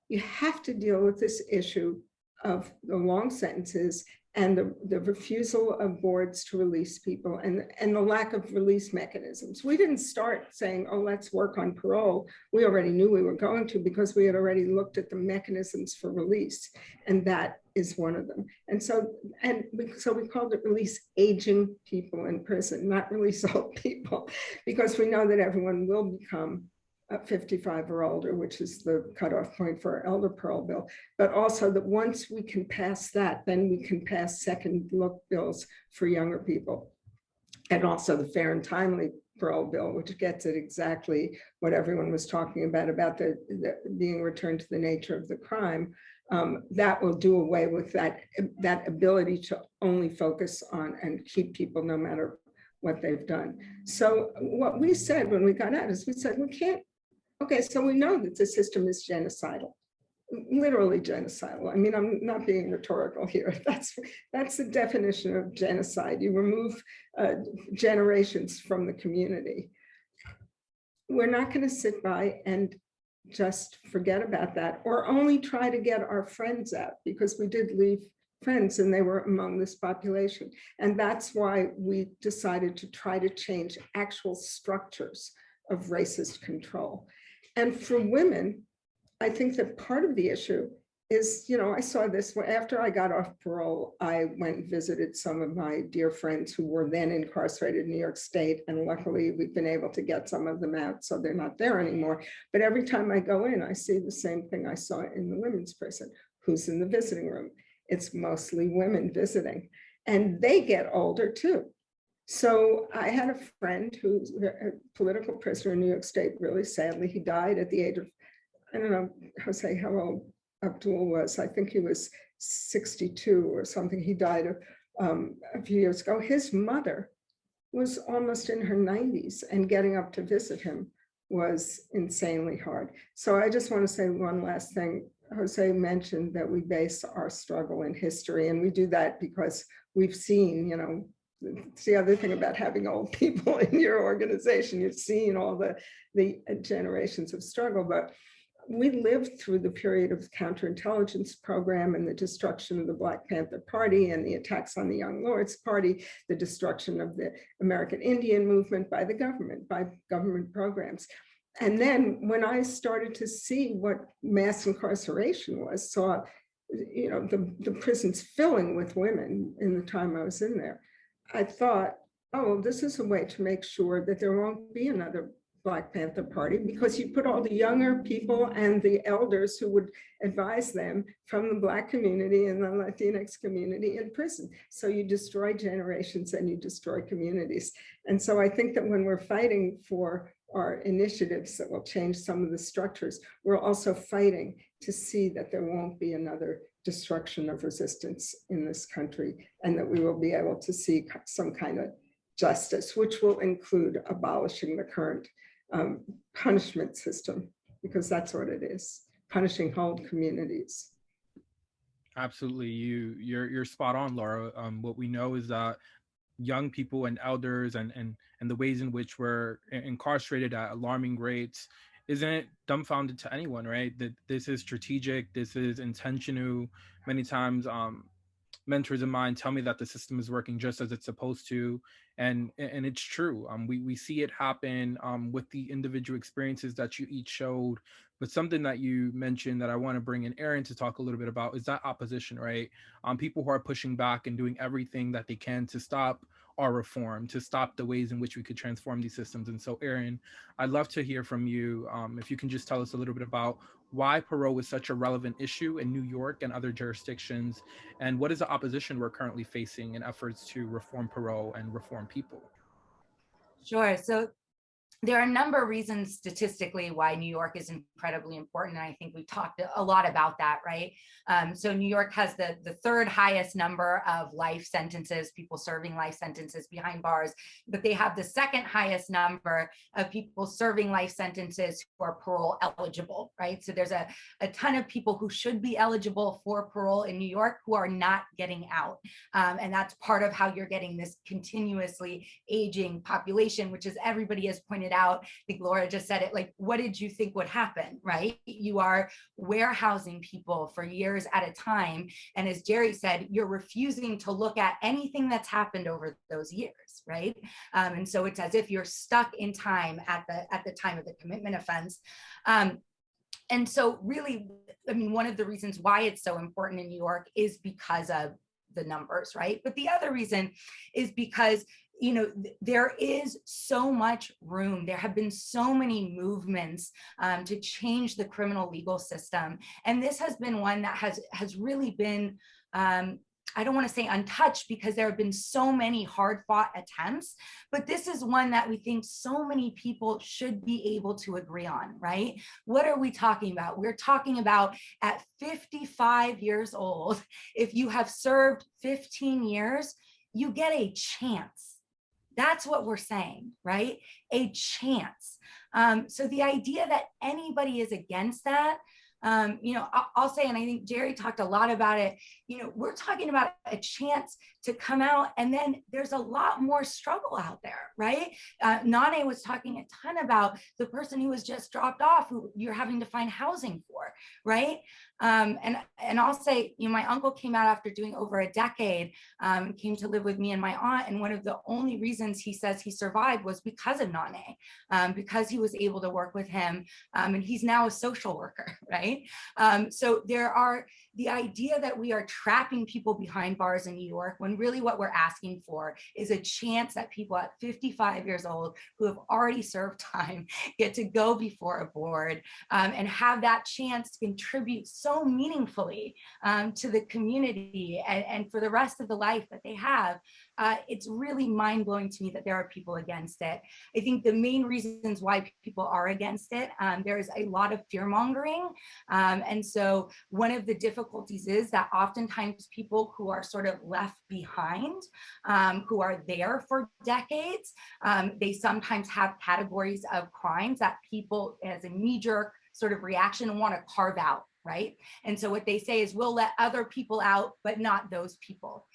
you have to deal with this issue of the long sentences and the refusal of boards to release people, and the lack of release mechanisms. We didn't start saying, oh, let's work on parole. We already knew we were going to, because we had already looked at the mechanisms for release, and that is one of them. And so we called it release aging people in prison, not release old people, because we know that everyone will become 55 or older, which is the cutoff point for our Elder Parole Bill, but also that once we can pass that, then we can pass second look bills for younger people. And also the Fair and Timely Parole Bill, which gets at exactly what everyone was talking about the being returned to the nature of the crime. That will do away with that ability to only focus on and keep people no matter what they've done. So what we said when we got out is we said, we can't. Okay, so we know that the system is genocidal, literally genocidal. I mean, I'm not being rhetorical here. That's the definition of genocide. You remove generations from the community. We're not going to sit by and just forget about that, or only try to get our friends out, because we did leave friends and they were among this population. And that's why we decided to try to change actual structures of racist control. And for women, I think that part of the issue is, I saw this after I got off parole. I went and visited some of my dear friends who were then incarcerated in New York State. And luckily we've been able to get some of them out, so they're not there anymore. But every time I go in, I see the same thing I saw in the women's prison. Who's in the visiting room? It's mostly women visiting, and they get older too. So I had a friend who's a political prisoner in New York State, really sadly. He died at the age of, I don't know, Jose, how old Abdul was. I think he was 62 or something. He died a few years ago. His mother was almost in her 90s and getting up to visit him was insanely hard. So I just want to say one last thing. Jose mentioned that we base our struggle in history, and we do that because we've seen, you know, it's the other thing about having old people in your organization. You've seen all the generations of struggle, but we lived through the period of the counterintelligence program and the destruction of the Black Panther Party and the attacks on the Young Lords Party, the destruction of the American Indian movement by the government, by government programs. And then when I started to see what mass incarceration was, saw, you know, the prisons filling with women in the time I was in there, I thought, oh, this is a way to make sure that there won't be another Black Panther Party, because you put all the younger people and the elders who would advise them from the Black community and the Latinx community in prison. So you destroy generations and you destroy communities. And so I think that when we're fighting for our initiatives that will change some of the structures, we're also fighting to see that there won't be another destruction of resistance in this country, and that we will be able to see some kind of justice, which will include abolishing the current punishment system, because that's what it is, punishing whole communities. Absolutely, you're spot on, Laura. What we know is that young people and elders and the ways in which we're incarcerated at alarming rates isn't dumbfounded to anyone, right? That this is strategic, this is intentional. Many times mentors of mine tell me that the system is working just as it's supposed to, and it's true. We see it happen with the individual experiences that you each showed. But something that you mentioned that I want to bring in Erin to talk a little bit about is that opposition, right? People who are pushing back and doing everything that they can to stop our reform, to stop the ways in which we could transform these systems. And so, Erin, I'd love to hear from you. If you can just tell us a little bit about why parole is such a relevant issue in New York and other jurisdictions, and what is the opposition we're currently facing in efforts to reform parole and reform people? Sure. So there are a number of reasons statistically why New York is incredibly important. And I think we talked a lot about that, right? So New York has the third highest number of life sentences, people serving life sentences behind bars, but they have the second highest number of people serving life sentences who are parole eligible, right? So there's a ton of people who should be eligible for parole in New York who are not getting out. And that's part of how you're getting this continuously aging population, which, as everybody has pointed out, I think Laura just said it, like, what did you think would happen, right? You are warehousing people for years at a time. And as Jerry said, you're refusing to look at anything that's happened over those years, right? And so it's as if you're stuck in time at the time of the commitment offense. And so really, I mean, one of the reasons why it's so important in New York is because of the numbers, right? But the other reason is because, you know, there is so much room. There have been so many movements to change the criminal legal system. And this has been one that has really been, I don't want to say untouched, because there have been so many hard fought attempts, but this is one that we think so many people should be able to agree on, right? What are we talking about? We're talking about at 55 years old, if you have served 15 years, you get a chance. That's what we're saying, right? A chance. So the idea that anybody is against that, you know, I'll say, and I think Jerry talked a lot about it, you know, we're talking about a chance to come out, and then there's a lot more struggle out there, right? Nané was talking a ton about the person who was just dropped off, who you're having to find housing for, right? And I'll say, you know, my uncle came out after doing over a decade, came to live with me and my aunt, and one of the only reasons he says he survived was because of Nané, because he was able to work with him, and he's now a social worker, right? So there are the idea that we are trapping people behind bars in New York, when really what we're asking for is a chance that people at 55 years old who have already served time get to go before a board and have that chance to contribute so meaningfully to the community and for the rest of the life that they have. it's really mind-blowing to me that there are people against it. I think the main reasons why people are against it, there's a lot of fear-mongering. And so one of the difficulties is that oftentimes people who are sort of left behind, who are there for decades, they sometimes have categories of crimes that people as a knee-jerk sort of reaction want to carve out, right? And so what they say is, we'll let other people out, but not those people,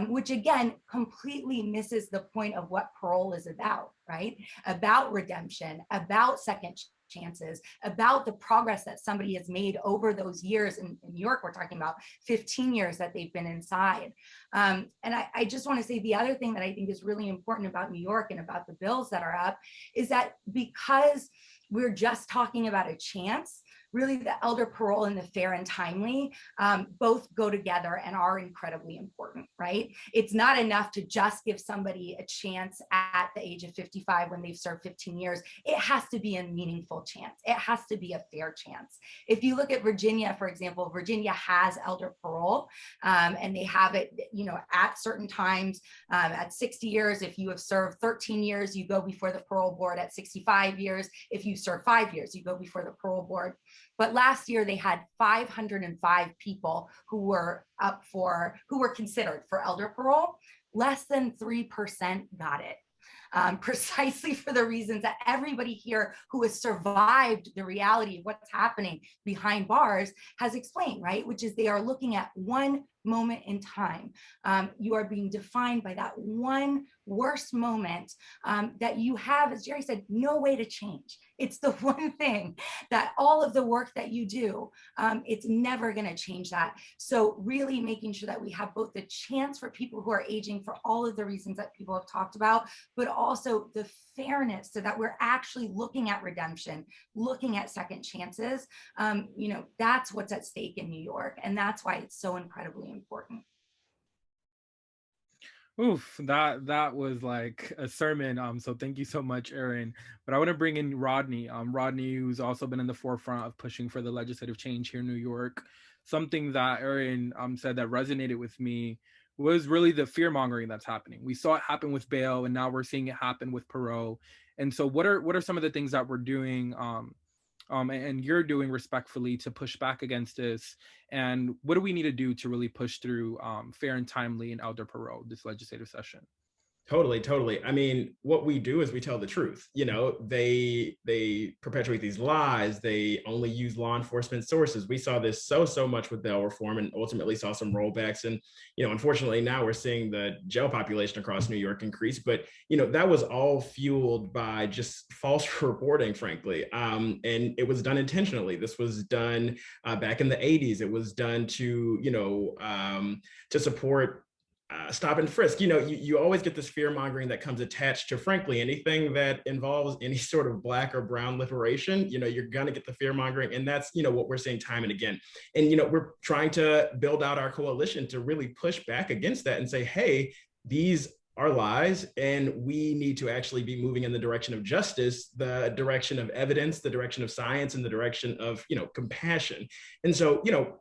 which again, completely misses the point of what parole is about, right? About redemption, about second chances, about the progress that somebody has made over those years. In New York, we're talking about 15 years that they've been inside. And I just want to say the other thing that I think is really important about New York and about the bills that are up is that because we're just talking about a chance, really the elder parole and the fair and timely both go together and are incredibly important, right? It's not enough to just give somebody a chance at the age of 55 when they've served 15 years. It has to be a meaningful chance. It has to be a fair chance. If you look at Virginia, for example, Virginia has elder parole and they have it, you know, at certain times at 60 years. If you have served 13 years, you go before the parole board. At 65 years, if you serve 5 years, you go before the parole board. But last year they had 505 people who were considered for elder parole. Less than 3% got it. Precisely for the reasons that everybody here who has survived the reality of what's happening behind bars has explained, right? Which is they are looking at one moment in time. You are being defined by that one worst moment that you have, as Jerry said, no way to change. It's the one thing that all of the work that you do, it's never going to change that. So really making sure that we have both the chance for people who are aging for all of the reasons that people have talked about, but also the fairness so that we're actually looking at redemption, looking at second chances. You know, that's what's at stake in New York. And that's why it's so incredibly important. Oof, that was like a sermon. So thank you so much, Erin. But I want to bring in Rodney. Rodney, who's also been in the forefront of pushing for the legislative change here in New York. Something that Erin said that resonated with me was really the fear mongering that's happening. We saw it happen with bail, and now we're seeing it happen with parole. And so, what are some of the things that we're doing? And you're doing respectfully to push back against this, and what do we need to do to really push through fair and timely and elder parole this legislative session? Totally. I mean, what we do is we tell the truth. You know, they perpetuate these lies. They only use law enforcement sources. We saw this so much with bail reform, and ultimately saw some rollbacks. And, you know, unfortunately now we're seeing the jail population across New York increase. But, you know, that was all fueled by just false reporting, frankly. And it was done intentionally. This was done back in the 80s. It was done to, you know, to support stop and frisk. You know, you always get this fear mongering that comes attached to, frankly, anything that involves any sort of Black or brown liberation. You know, you're going to get the fear mongering. And that's, you know, what we're seeing time and again. And, you know, we're trying to build out our coalition to really push back against that and say, hey, these are lies, and we need to actually be moving in the direction of justice, the direction of evidence, the direction of science, and the direction of, you know, compassion. And so, you know,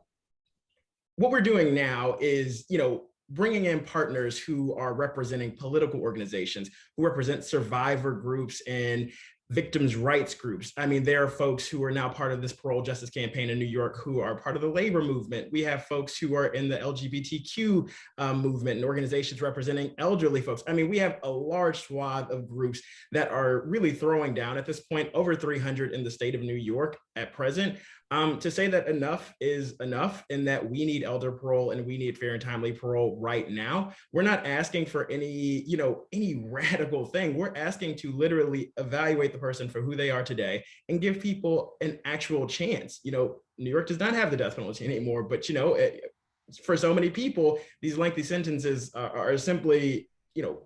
what we're doing now is, you know, bringing in partners who are representing political organizations, who represent survivor groups and victims' rights groups. I mean, there are folks who are now part of this parole justice campaign in New York who are part of the labor movement. We have folks who are in the LGBTQ movement and organizations representing elderly folks. I mean, we have a large swath of groups that are really throwing down at this point, over 300 in the state of New York at present. To say that enough is enough, and that we need elder parole and we need fair and timely parole right now. We're not asking for any, you know, any radical thing. We're asking to literally evaluate the person for who they are today and give people an actual chance. You know, New York does not have the death penalty anymore, but, you know, for so many people, these lengthy sentences are simply, you know,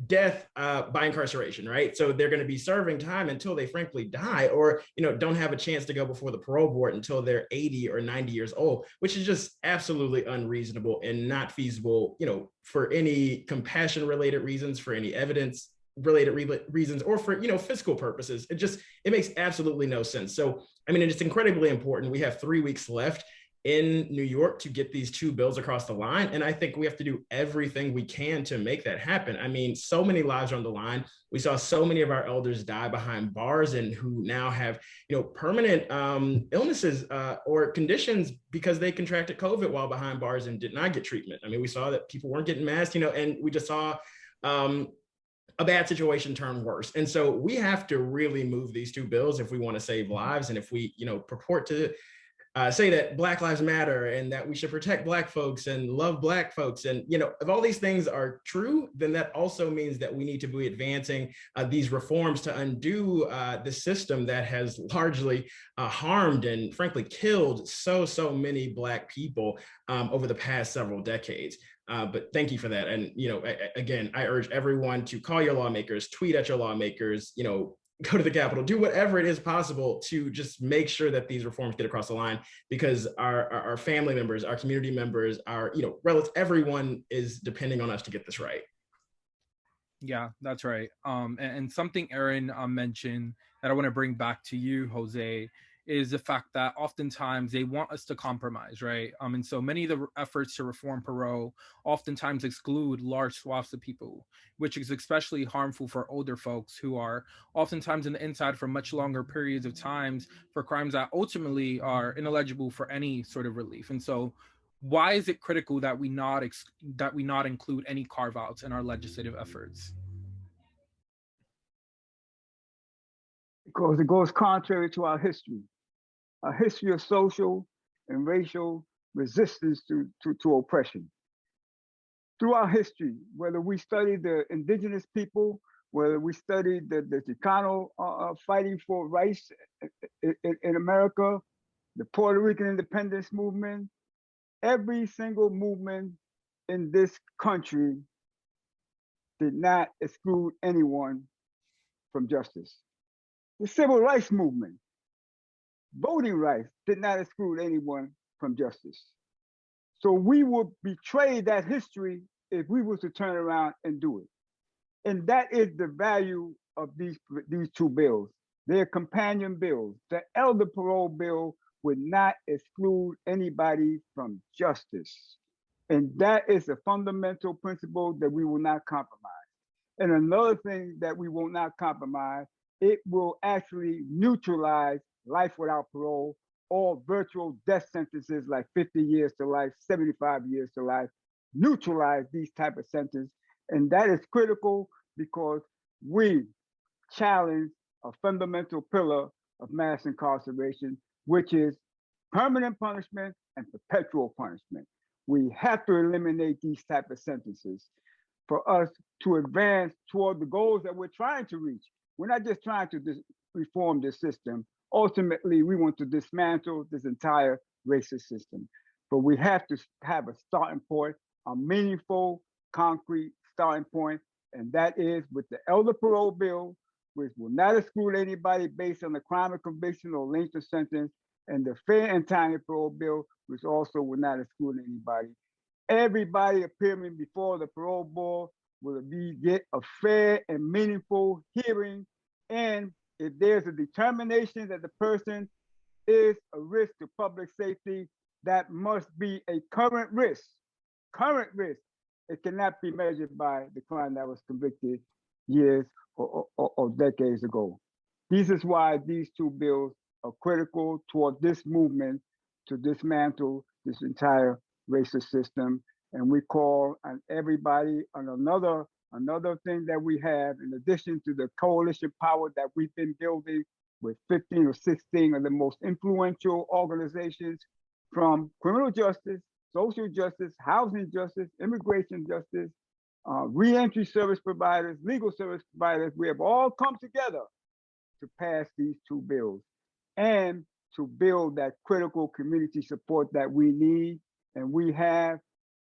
death by incarceration, right? So they're going to be serving time until they frankly die, or, you know, don't have a chance to go before the parole board until they're 80 or 90 years old, which is just absolutely unreasonable and not feasible, you know, for any compassion related reasons, for any evidence related reasons, or for, you know, fiscal purposes. It makes absolutely no sense. So, I mean, it's incredibly important. We have 3 weeks left. in New York to get these two bills across the line. And I think we have to do everything we can to make that happen. I mean, so many lives are on the line. We saw so many of our elders die behind bars and who now have, permanent illnesses or conditions because they contracted COVID while behind bars and did not get treatment. I mean, we saw that people weren't getting masked, and we just saw a bad situation turn worse. And so we have to really move these two bills if we want to save lives. And if we, purport to say that Black Lives Matter and that we should protect Black folks and love Black folks. And, if all these things are true, then that also means that we need to be advancing these reforms to undo the system that has largely harmed and frankly killed so many Black people over the past several decades. But thank you for that. And, again, I urge everyone to call your lawmakers, tweet at your lawmakers, go to the Capitol, do whatever it is possible to just make sure that these reforms get across the line, because our family members, our community members, our relatives, everyone is depending on us to get this right. Yeah, that's right. And something Erin mentioned that I want to bring back to you, Jose, is the fact that oftentimes they want us to compromise, right? And so many of the efforts to reform parole oftentimes exclude large swaths of people, which is especially harmful for older folks who are oftentimes in the inside for much longer periods of times for crimes that ultimately are ineligible for any sort of relief. And so why is it critical that we not include any carve-outs in our legislative efforts? Because it goes contrary to our history of social and racial resistance to oppression. Through our history, whether we study the indigenous people, whether we study the Chicano fighting for rights in America, the Puerto Rican independence movement, every single movement in this country did not exclude anyone from justice. The civil rights movement, voting rights, did not exclude anyone from justice. So we would betray that history if we were to turn around and do it. And that is the value of these two bills. They're companion bills. The Elder Parole Bill would not exclude anybody from justice. And that is a fundamental principle that we will not compromise. And another thing that we will not compromise, it will actually neutralize life without parole or virtual death sentences like 50 years to life, 75 years to life, neutralize these type of sentences. And that is critical because we challenge a fundamental pillar of mass incarceration, which is permanent punishment and perpetual punishment. We have to eliminate these type of sentences for us to advance toward the goals that we're trying to reach. We're not just trying to reform the system. Ultimately, we want to dismantle this entire racist system. But we have to have a starting point, a meaningful, concrete starting point, and that is with the Elder Parole Bill, which will not exclude anybody based on the crime of conviction or length of sentence, and the Fair and Timely Parole Bill, which also will not exclude anybody. Everybody appearing before the parole board will get a fair and meaningful hearing. And if there's a determination that the person is a risk to public safety, that must be a current risk. Current risk. It cannot be measured by the crime that was convicted years or decades ago. This is why these two bills are critical toward this movement to dismantle this entire racist system. And we call on everybody on another thing that we have, in addition to the coalition power that we've been building with 15 or 16 of the most influential organizations, from criminal justice, social justice, housing justice, immigration justice, reentry service providers, legal service providers. We have all come together to pass these two bills and to build that critical community support that we need. And we have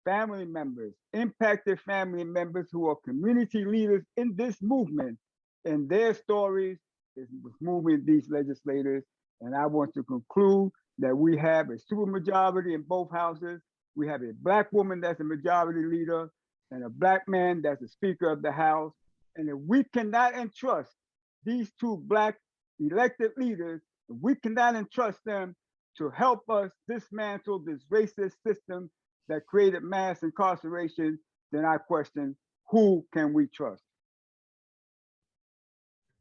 family members, impacted family members who are community leaders in this movement, and their stories is moving these legislators. And I want to conclude that we have a supermajority in both houses. We have a Black woman that's a majority leader and a Black man that's the Speaker of the House. And if we cannot entrust these two Black elected leaders, if we cannot entrust them to help us dismantle this racist system that created mass incarceration, then I question, who can we trust?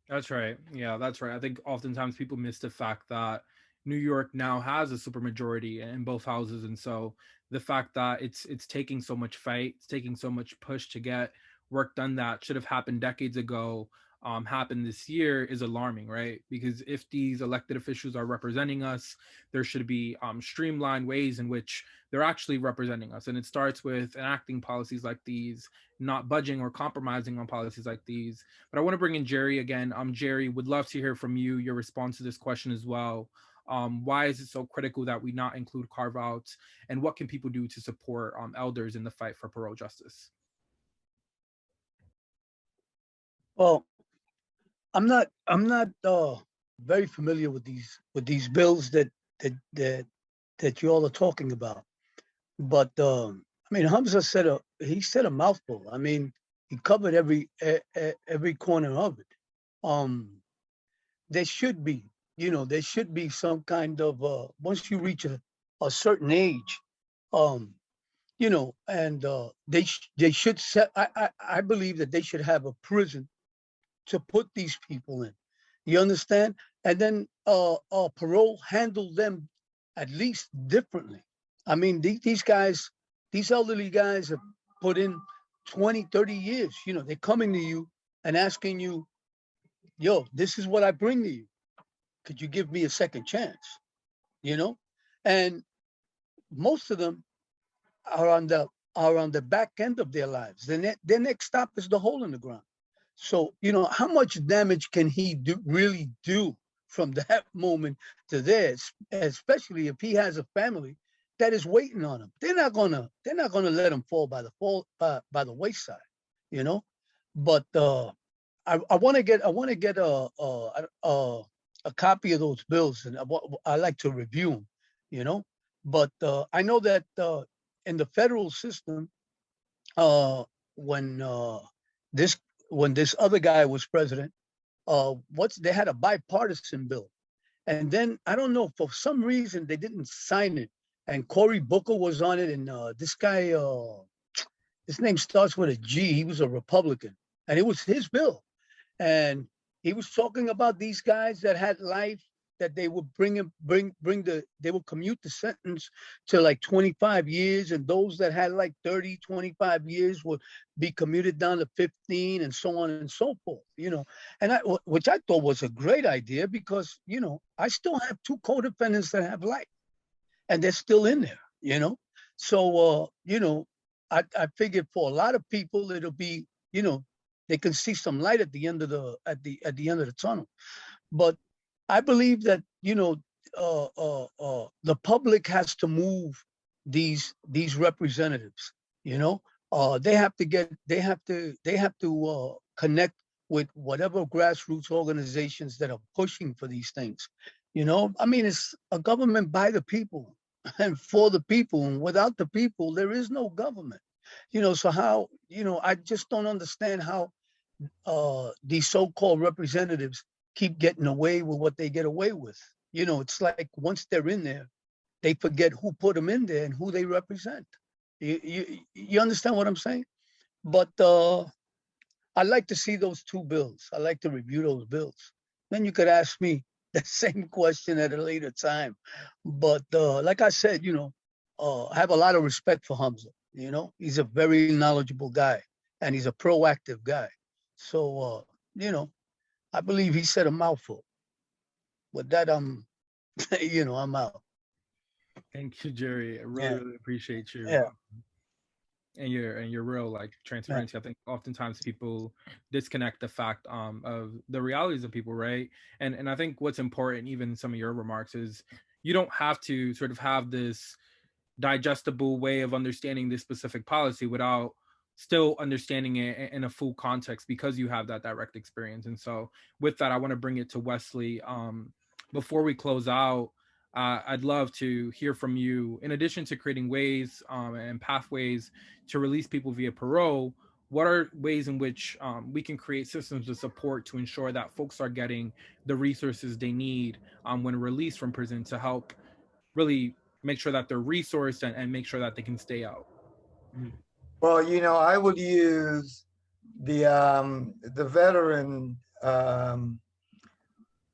That's right. Yeah, that's right. I think oftentimes people miss the fact that New York now has a supermajority in both houses, and so the fact that it's taking so much fight, it's taking so much push to get work done that should have happened decades ago, happened this year is alarming, right? Because if these elected officials are representing us, there should be streamlined ways in which they're actually representing us, and it starts with enacting policies like these, not budging or compromising on policies like these. But I want to bring in Jerry again. Jerry, would love to hear from you, your response to this question as well. Why is it so critical that we not include carve-outs, and what can people do to support elders in the fight for parole justice? Well, I'm not very familiar with these bills that you all are talking about, but I mean, Hamza said a mouthful. I mean, he covered every corner of it. There should be, there should be some kind of once you reach a certain age, and they should set. I believe that they should have a prison to put these people in. You understand? And then parole handle them at least differently. I mean, these guys, these elderly guys have put in 20, 30 years. They're coming to you and asking you, yo, this is what I bring to you. Could you give me a second chance? And most of them are on the back end of their lives. Their next stop is the hole in the ground. So, how much damage can he really do from that moment to this, especially if he has a family that is waiting on him? They're not gonna let him fall by the wayside, But I want to get a copy of those bills, and I like to review them, But I know that in the federal system, when this other guy was president, they had a bipartisan bill. And then I don't know, for some reason they didn't sign it. And Cory Booker was on it, and this guy, his name starts with a G. He was a Republican, and it was his bill. And he was talking about these guys that had life, that they would they would commute the sentence to like 25 years, and those that had like 30, 25 years would be commuted down to 15, and so on and so forth, and which I thought was a great idea, because, I still have 2 co-defendants that have life, and they're still in there, So, I figured for a lot of people, it'll be, they can see some light at the end of the tunnel. But I believe that, the public has to move these representatives. They have to connect with whatever grassroots organizations that are pushing for these things. I mean, it's a government by the people and for the people, and without the people, there is no government. So how, I just don't understand how these so-called representatives keep getting away with what they get away with. It's like once they're in there, they forget who put them in there and who they represent. You understand what I'm saying? But I'd like to see those 2 bills. I like to review those bills. Then you could ask me the same question at a later time. But like I said, I have a lot of respect for Hamza. He's a very knowledgeable guy, and he's a proactive guy. So, I believe he said a mouthful. With that, I'm out. Thank you, Jerry. I really appreciate you. Yeah. And your real transparency. I think oftentimes people disconnect the fact of the realities of people, right? And I think what's important, even in some of your remarks, is you don't have to sort of have this digestible way of understanding this specific policy without still understanding it in a full context, because you have that direct experience. And so with that, I want to bring it to Wesley. Before we close out, I'd love to hear from you. In addition to creating ways and pathways to release people via parole, what are ways in which we can create systems of support to ensure that folks are getting the resources they need when released from prison to help really make sure that they're resourced and make sure that they can stay out? Well, I would use the veteran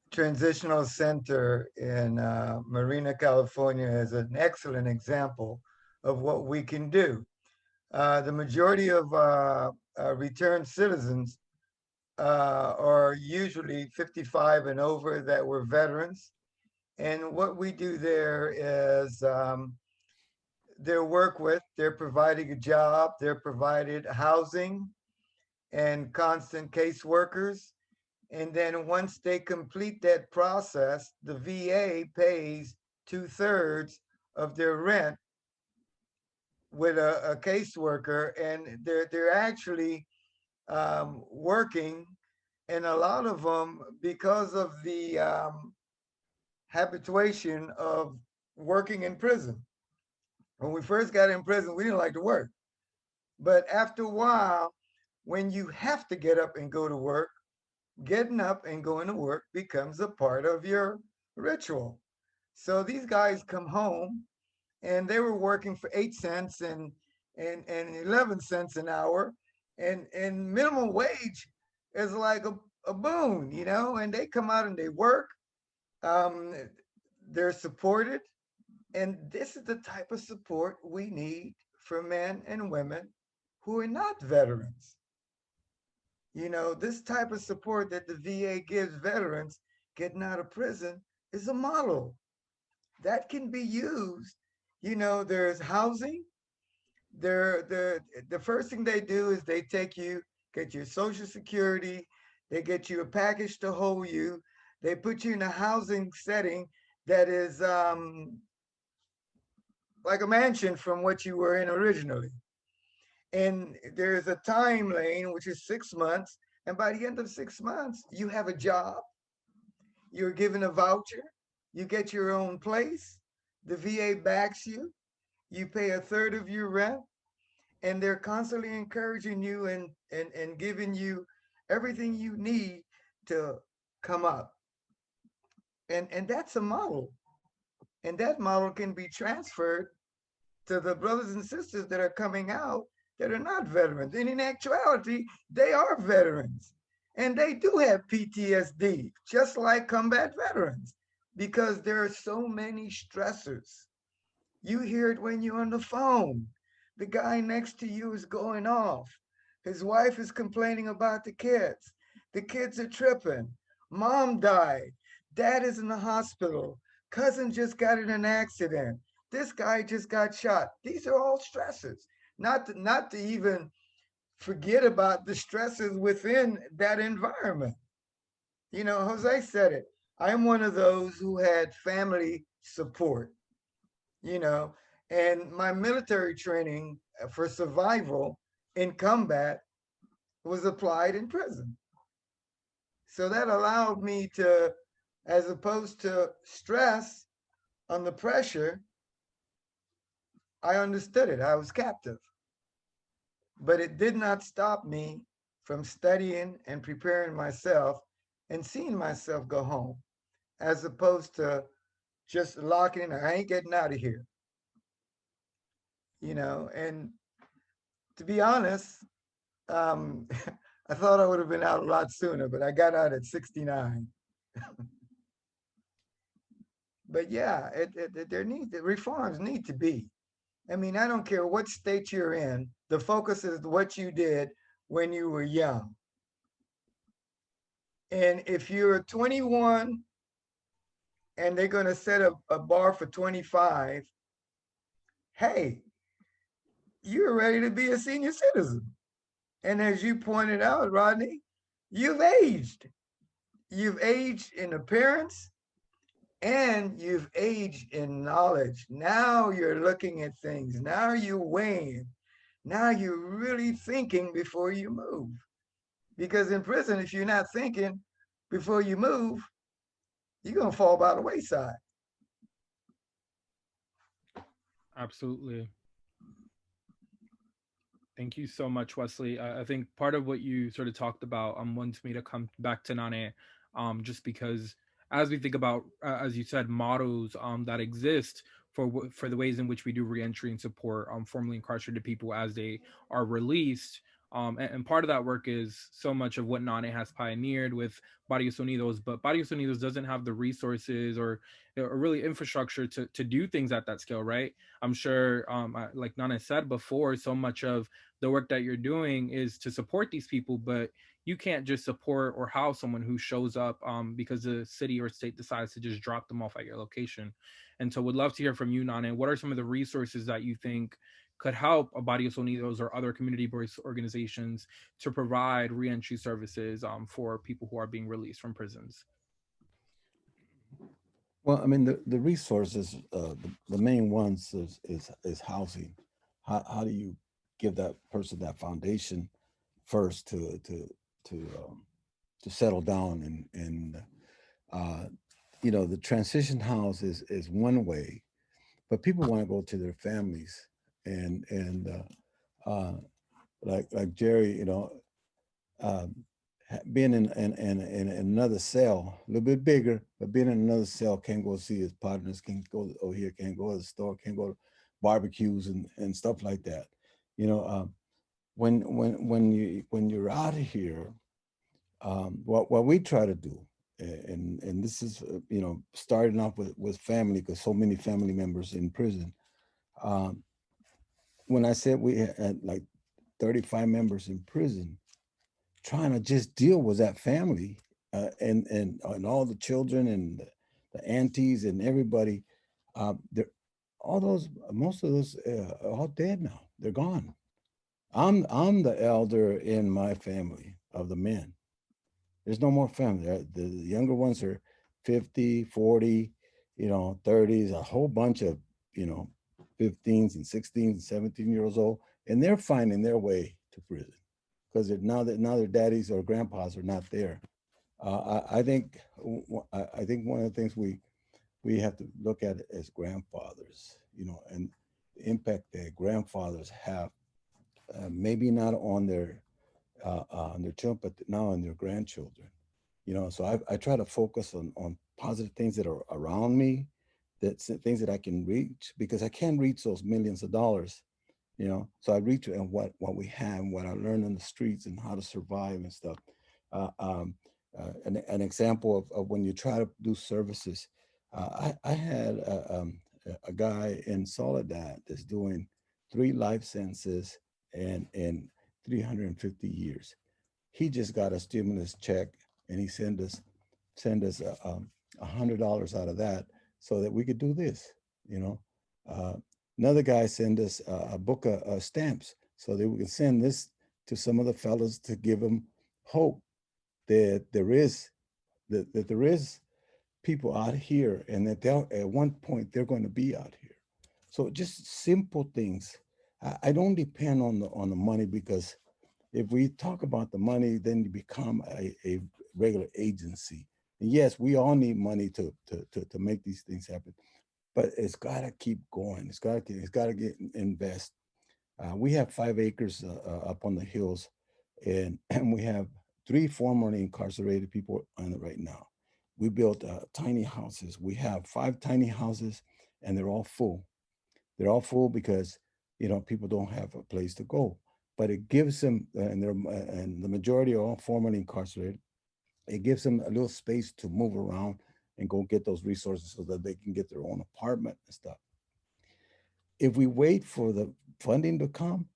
transitional center in Marina, California as an excellent example of what we can do. The majority of returned citizens are usually 55 and over that were veterans. And what we do there is they're providing a job, they're provided housing and constant caseworkers. And then once they complete that process, the VA pays 2/3 of their rent with a caseworker, and they're actually working, and a lot of them, because of the habituation of working in prison. When we first got in prison, we didn't like to work. But after a while, when you have to get up and go to work, getting up and going to work becomes a part of your ritual. So these guys come home and they were working for 8 cents and 11 cents an hour. And minimum wage is like a boon, and they come out and they work. They're supported. And this is the type of support we need for men and women who are not veterans. This type of support that the VA gives veterans getting out of prison is a model that can be used. There's housing. The first thing they do is they get your Social Security, they get you a package to hold you, they put you in a housing setting that is like a mansion from what you were in originally. And there's a time lane, which is 6 months. And by the end of 6 months, you have a job. You're given a voucher. You get your own place. The VA backs you. You pay 1/3 of your rent. And they're constantly encouraging you and giving you everything you need to come up. And that's a model. And that model can be transferred to the brothers and sisters that are coming out that are not veterans. And in actuality, they are veterans. And they do have PTSD, just like combat veterans, because there are so many stressors. You hear it when you're on the phone. The guy next to you is going off. His wife is complaining about the kids. The kids are tripping. Mom died. Dad is in the hospital. Cousin just got in an accident. This guy just got shot. These are all stressors. Not to even forget about the stresses within that environment. Jose said it. I'm one of those who had family support, and my military training for survival in combat was applied in prison. So that allowed me to, as opposed to stress on the pressure, I understood it. I was captive. But it did not stop me from studying and preparing myself and seeing myself go home, as opposed to just locking in. I ain't getting out of here. And to be honest, I thought I would have been out a lot sooner, but I got out at 69. But yeah, the reforms need to be. I mean, I don't care what state you're in. The focus is what you did when you were young. And if you're 21 and they're going to set a bar for 25, hey, you're ready to be a senior citizen. And as you pointed out, Rodney, you've aged. You've aged in appearance and you've aged in knowledge. Now you're looking at things. Now you're weighing. Now you're really thinking before you move. Because in prison, if you're not thinking before you move, you're going to fall by the wayside. Absolutely. Thank you so much, Wesley. I think part of what you sort of talked about wants me to come back to Nané, just because as we think about, as you said, models that exist for the ways in which we do reentry and support formerly incarcerated people as they are released. And part of that work is so much of what Nane has pioneered with Barrios Unidos, but Barrios Unidos doesn't have the resources or really infrastructure to do things at that scale, right? I'm sure, like Nane said before, so much of the work that you're doing is to support these people, but you can't just support or house someone who shows up because the city or state decides to just drop them off at your location. And so would love to hear from you, Nane. What are some of the resources that you think could help Barrios Unidos or other community-based organizations to provide reentry services for people who are being released from prisons? Well, I mean, the resources, the main ones is housing. How do you give that person that foundation first to settle down and you know, the transition house is one way, but people want to go to their families and like Jerry, you know, um, being in another cell, a little bit bigger, but being in another cell, can't go see his partners, can't go over here, can't go to the store, can't go to barbecues and stuff like that. You know, when you're out of here, what we try to do, and this is you know, starting off with family, because so many family members in prison. Um, when I said we had like 35 members in prison, trying to just deal with that family and all the children and the aunties and everybody, they're all those, most of those are all dead now. They're gone. I'm the elder in my family of the men. There's no more family. The younger ones are 50, 40, you know, 30s, a whole bunch of, you know, 15s and 16s and 17-year-olds old, and they're finding their way to prison because now their daddies or grandpas are not there. I think one of the things we have to look at it as grandfathers, you know, and the impact that grandfathers have, maybe not on their children, but now on their grandchildren. You know, so I try to focus on positive things that are around me, that's things that I can reach, because I can't reach those millions of dollars, you know. So I reach and what we have, what I learned on the streets and how to survive and stuff. Uh, um, an example of when you try to do services, I had a guy in Soledad that's doing 3 life sentences and 350 years. He just got a stimulus check and he send us $100 out of that so that we could do this, you know. Uh, Another guy sent us a book of stamps so that we can send this to some of the fellas to give them hope that there is people out here and that they'll, at one point they're going to be out here. So just simple things. I don't depend on the money, because if we talk about the money, then you become a regular agency. And yes, we all need money to make these things happen, but it's got to keep going. It's got to get invest. We have 5 acres up on the hills, and we have 3 formerly incarcerated people on it right now. We built tiny houses. We have 5 tiny houses, and they're all full. They're all full because, you know, people don't have a place to go. But it gives them, and the majority are all formerly incarcerated. It gives them a little space to move around and go get those resources so that they can get their own apartment and stuff. If we wait for the funding to come,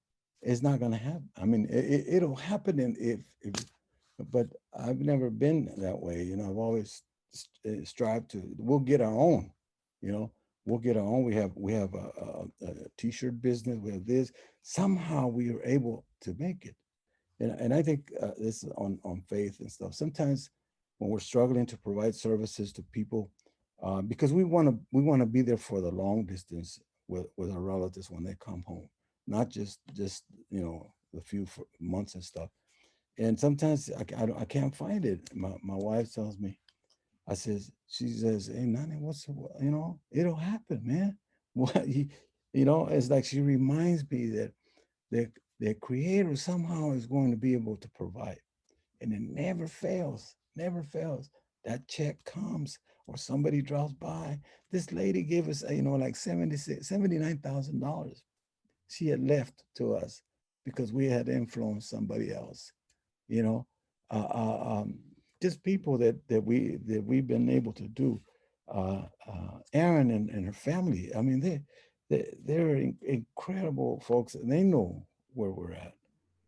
it's not going to happen. I mean, it'll happen if, but I've never been that way. You know, I've always strived to, we'll get our own, you know, we'll get our own. We have a t-shirt business. We have this. Somehow we are able to make it. And I think this is on faith and stuff. Sometimes when we're struggling to provide services to people, because we want to be there for the long distance with our relatives when they come home, not just you know, a few months and stuff. And sometimes I can't find it. My wife tells me, she says, hey, Nane, you know, it'll happen, man. What you know, it's like she reminds me that the creator somehow is going to be able to provide. And it never fails, never fails. that check comes or somebody drops by. This lady gave us, like $79,000. She had left to us because we had influenced somebody else, you know, just people that we've been able to do. Erin and her family, I mean, they're incredible folks, and they know where we're at.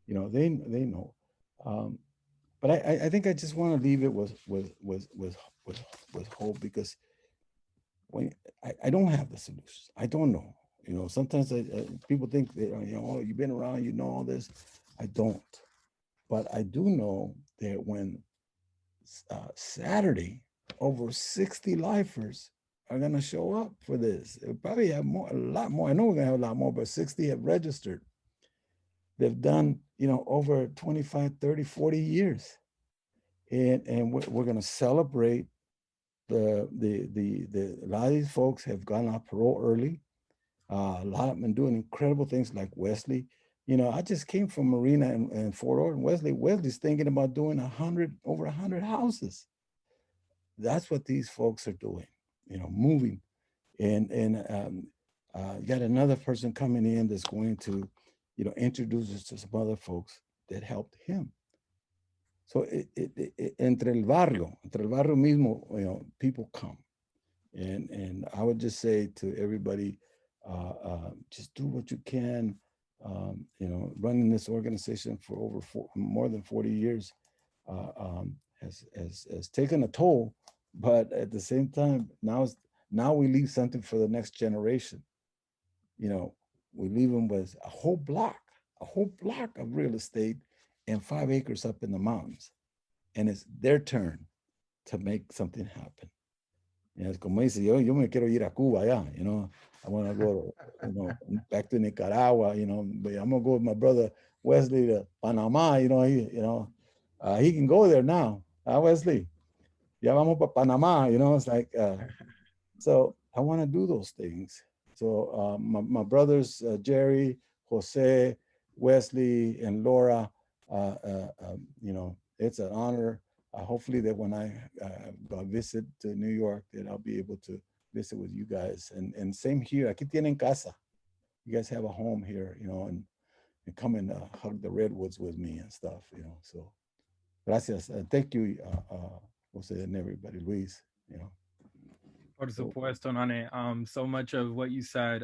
They know. But I think I just want to leave it with hope, because when I don't have the solutions, I don't know. Sometimes people think that oh, you've been around, all this. I don't, but I do know that when Saturday, over 60 lifers are going to show up for this. It'll probably have a lot more. I know we're going to have a lot more, but 60 have registered. They've done, over 25, 30, 40 years. And we're going to celebrate a lot of these folks have gone off parole early. A lot of them been doing incredible things like Wesley. I just came from Marina and Fort Ord. Wesley's thinking about doing over 100 houses. That's what these folks are doing, moving. And got another person coming in that's going to, introduce us to some other folks that helped him. So entre el barrio mismo, people come. And I would just say to everybody, just do what you can. Running this organization for more than 40 years has taken a toll, but at the same time, now we leave something for the next generation. We leave them with a whole block of real estate and 5 acres up in the mountains, and it's their turn to make something happen. It's como dice, yo me quiero ir a Cuba, I want to go, back to Nicaragua, but I'm gonna go with my brother Wesley to Panama, he can go there now. Wesley, ya vamos para Panama, it's like, so I want to do those things. So my brothers, Jerry, Jose, Wesley, and Laura, it's an honor. Hopefully that when I go visit to New York, that I'll be able to visit with you guys. And same here, aquí tienen casa. You guys have a home here, and come and hug the redwoods with me and stuff, So, gracias. Thank you, Jose, and everybody, Luis, Por supuesto, Nane. So much of what you said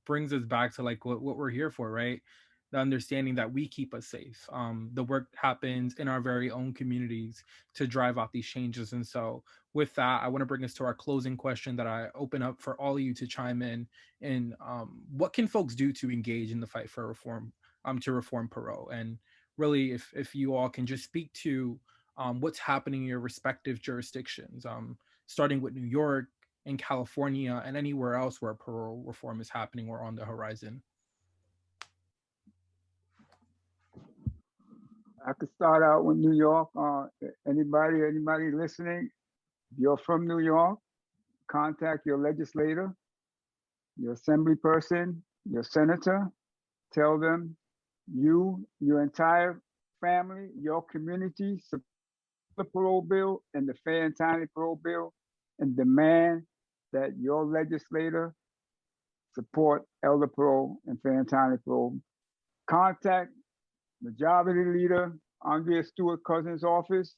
brings us back to like what we're here for, right? The understanding that we keep us safe. The work happens in our very own communities to drive out these changes. And so with that, I want to bring us to our closing question that I open up for all of you to chime in. And what can folks do to engage in the fight for reform, to reform parole? And really, if you all can just speak to what's happening in your respective jurisdictions, starting with New York and California and anywhere else where parole reform is happening or on the horizon. I could start out with New York. Anybody listening, if you're from New York, contact your legislator, your assembly person, your senator. Tell them you, your entire family, your community support the parole bill and the fair and timely parole bill, and demand that your legislator support elder parole and fair and timely parole. Contact Majority Leader Andrea Stewart Cousins' office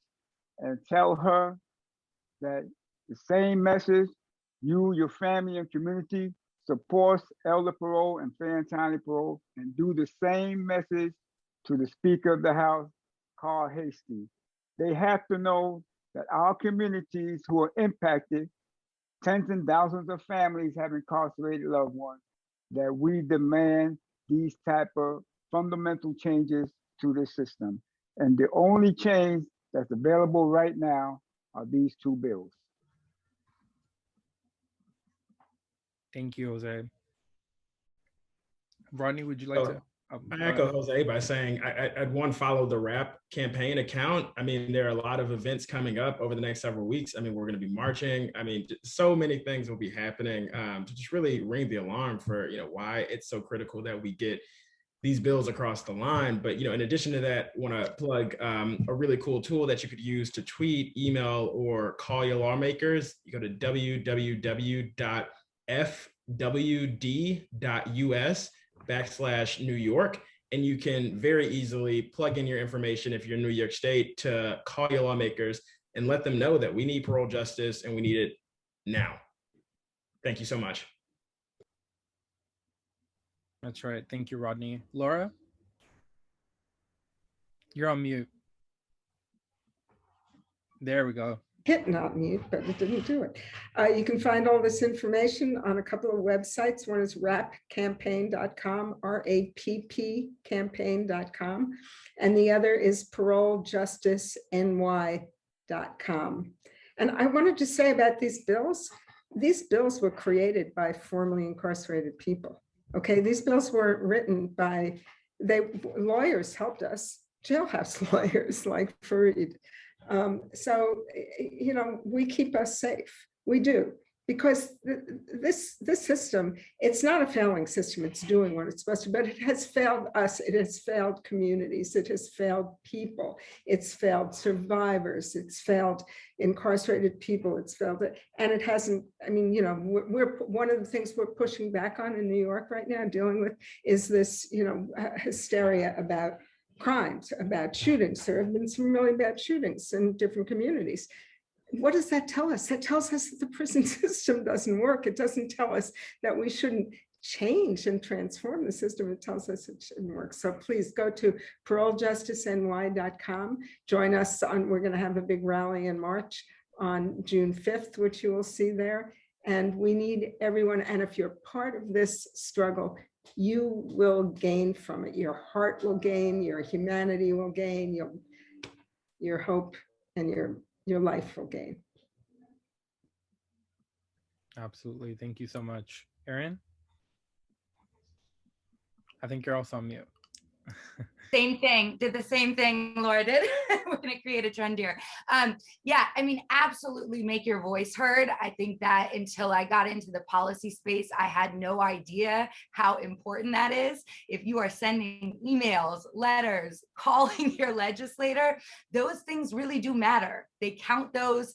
and tell her that the same message, you, your family, and community supports elder parole and fair and timely parole, and do the same message to the Speaker of the House, Carl Hastie. They have to know that our communities who are impacted, tens and thousands of families have incarcerated loved ones, that we demand these type of fundamental changes to the system. And the only change that's available right now are these two bills. Thank you, Jose. Rodney, would you like to? I echo Jose by saying I'd follow the RAPP campaign account. I mean, there are a lot of events coming up over the next several weeks. I mean, we're going to be marching. I mean, so many things will be happening to just really ring the alarm for, why it's so critical that we get these bills across the line. But, you know, in addition to that, I want to plug a really cool tool that you could use to tweet, email, or call your lawmakers. You go to www.fwd.us/New York, and you can very easily plug in your information if you're in New York State to call your lawmakers and let them know that we need parole justice and we need it now. Thank you so much. That's right. Thank you, Rodney. Laura? You're on mute. There we go. Hit not mute, but it didn't do it. You can find all this information on a couple of websites. One is rappcampaign.com, RAPP campaign.com, and the other is parolejusticeny.com. And I wanted to say about these bills were created by formerly incarcerated people. Okay, these bills weren't written by, lawyers helped us, jailhouse lawyers like Fareed. So, you know, we keep us safe. We do, because this system, it's not a failing system. It's doing what it's supposed to, but it has failed us. It has failed communities. It has failed people. It's failed survivors. It's failed incarcerated people. It's failed it. And it hasn't, I mean, you know, we're one of the things we're pushing back on in New York right now, dealing with, is this, you know, hysteria about crimes, about shootings. There have been some really bad shootings in different communities. What does that tell us? That tells us that the prison system doesn't work. It doesn't tell us that we shouldn't change and transform the system. It tells us it shouldn't work. So please go to parolejusticeny.com. Join us on, we're going to have a big rally in March on June 5th, which you will see there. And we need everyone. And if you're part of this struggle, you will gain from it. Your heart will gain, your humanity will gain, your hope and your life will gain. Absolutely. Thank you so much. Erin? I think you're also on mute. Same thing, did the same thing Laura did. We're going to create a trend here. Yeah, I mean, absolutely make your voice heard. I think that until I got into the policy space, I had no idea how important that is. If you are sending emails, letters, calling your legislator, those things really do matter. They count those.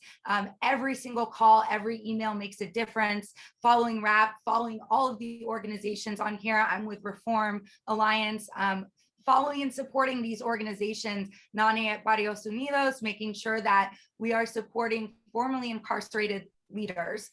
Every single call, every email makes a difference. Following RAPP, following all of the organizations on here. I'm with Reform Alliance. Following and supporting these organizations, Nané at Barrios Unidos, making sure that we are supporting formerly incarcerated leaders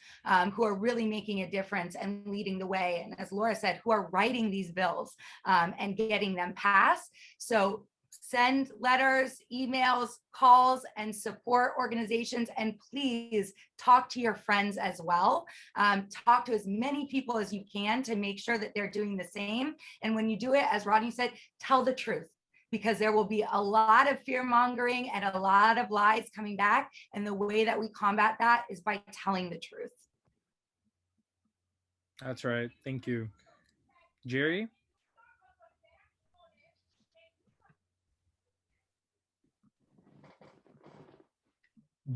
who are really making a difference and leading the way. And as Laura said, who are writing these bills and getting them passed. So send letters, emails, calls, and support organizations. And please talk to your friends as well. Talk to as many people as you can to make sure that they're doing the same. And when you do it, as Rodney said, tell the truth, because there will be a lot of fear mongering and a lot of lies coming back. And the way that we combat that is by telling the truth. That's right. Thank you. Jerry?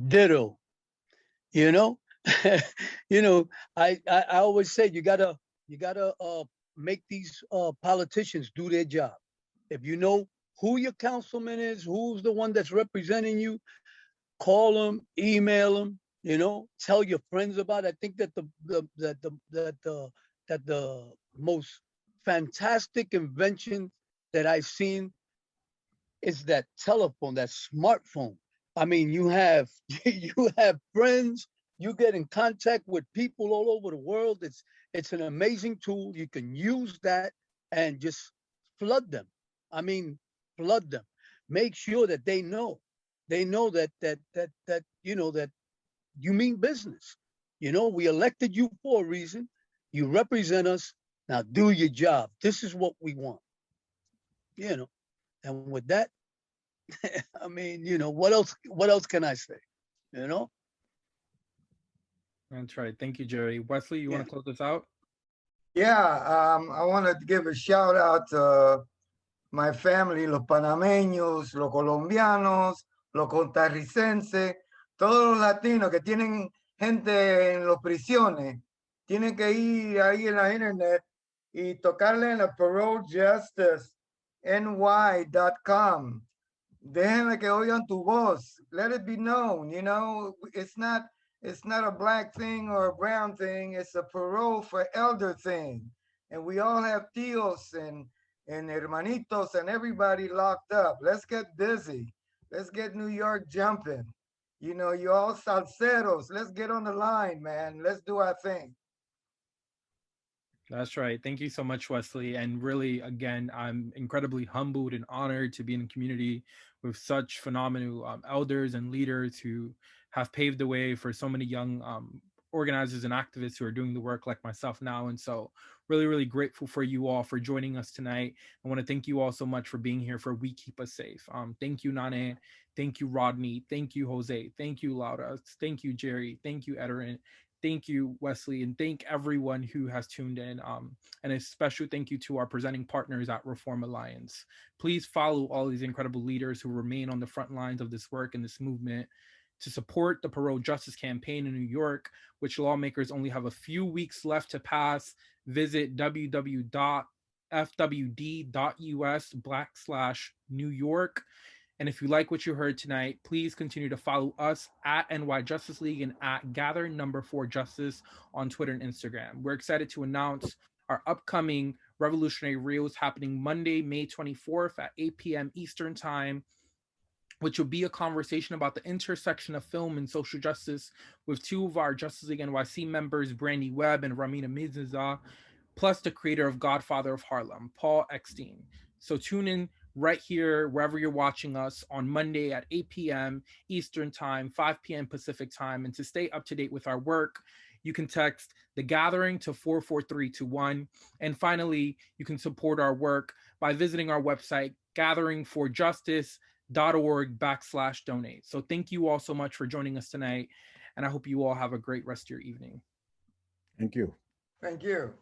Ditto. You know, I always say you gotta make these politicians do their job. If you know who your councilman is, who's the one that's representing you, call them, email them. You know, tell your friends about it. I think that the most fantastic invention that I've seen is that telephone, that smartphone. I mean, you have friends, you get in contact with people all over the world. It's an amazing tool. You can use that and just flood them. I mean, flood them. Make sure that they know that you know that you mean business. You know, we elected you for a reason. You represent us. Now do your job. This is what we want. You know, and with that, I mean, you know, what else can I say? You know? That's right. Thank you, Jerry. Wesley, you want to close this out? Yeah, I want to give a shout out to my family, los panameños, los colombianos, los costarricenses, todos los latinos que tienen gente en las prisiones. Tienen que ir ahí en la internet y tocarle en la parolejustice.ny.com. Déjenle que oigan tu voz. Let it be known, you know, it's not a black thing or a brown thing. It's a parole for elder thing. And we all have tios and hermanitos and everybody locked up. Let's get busy. Let's get New York jumping. You know, you all salseros. Let's get on the line, man. Let's do our thing. That's right. Thank you so much, Wesley. And really, again, I'm incredibly humbled and honored to be in a community with such phenomenal elders and leaders who have paved the way for so many young organizers and activists who are doing the work like myself now. And so really, really grateful for you all for joining us tonight. I want to thank you all so much for being here for We Keep Us Safe. Thank you, Nané. Thank you, Rodney. Thank you, Jose. Thank you, Laura. Thank you, Jerry. Thank you, Erin. Thank you, Wesley, and thank everyone who has tuned in. And a special thank you to our presenting partners at Reform Alliance. Please follow all these incredible leaders who remain on the front lines of this work and this movement. To support the Parole Justice Campaign in New York, which lawmakers only have a few weeks left to pass, visit www.fwd.us/New York. And if you like what you heard tonight, please continue to follow us at NY Justice League and at Gather Number 4 Justice on Twitter and Instagram. We're excited to announce our upcoming Revolutionary Reels happening Monday, May 24th at 8 p.m. Eastern Time, which will be a conversation about the intersection of film and social justice with two of our Justice League NYC members, Brandy Webb and Ramina Mizza, plus the creator of Godfather of Harlem, Paul Eckstein. So tune in right here, wherever you're watching us on Monday at 8 p.m. Eastern Time, 5 p.m. Pacific Time. And to stay up to date with our work, you can text The Gathering to 44321. And finally, you can support our work by visiting our website, gatheringforjustice.org/donate. So thank you all so much for joining us tonight. And I hope you all have a great rest of your evening. Thank you. Thank you.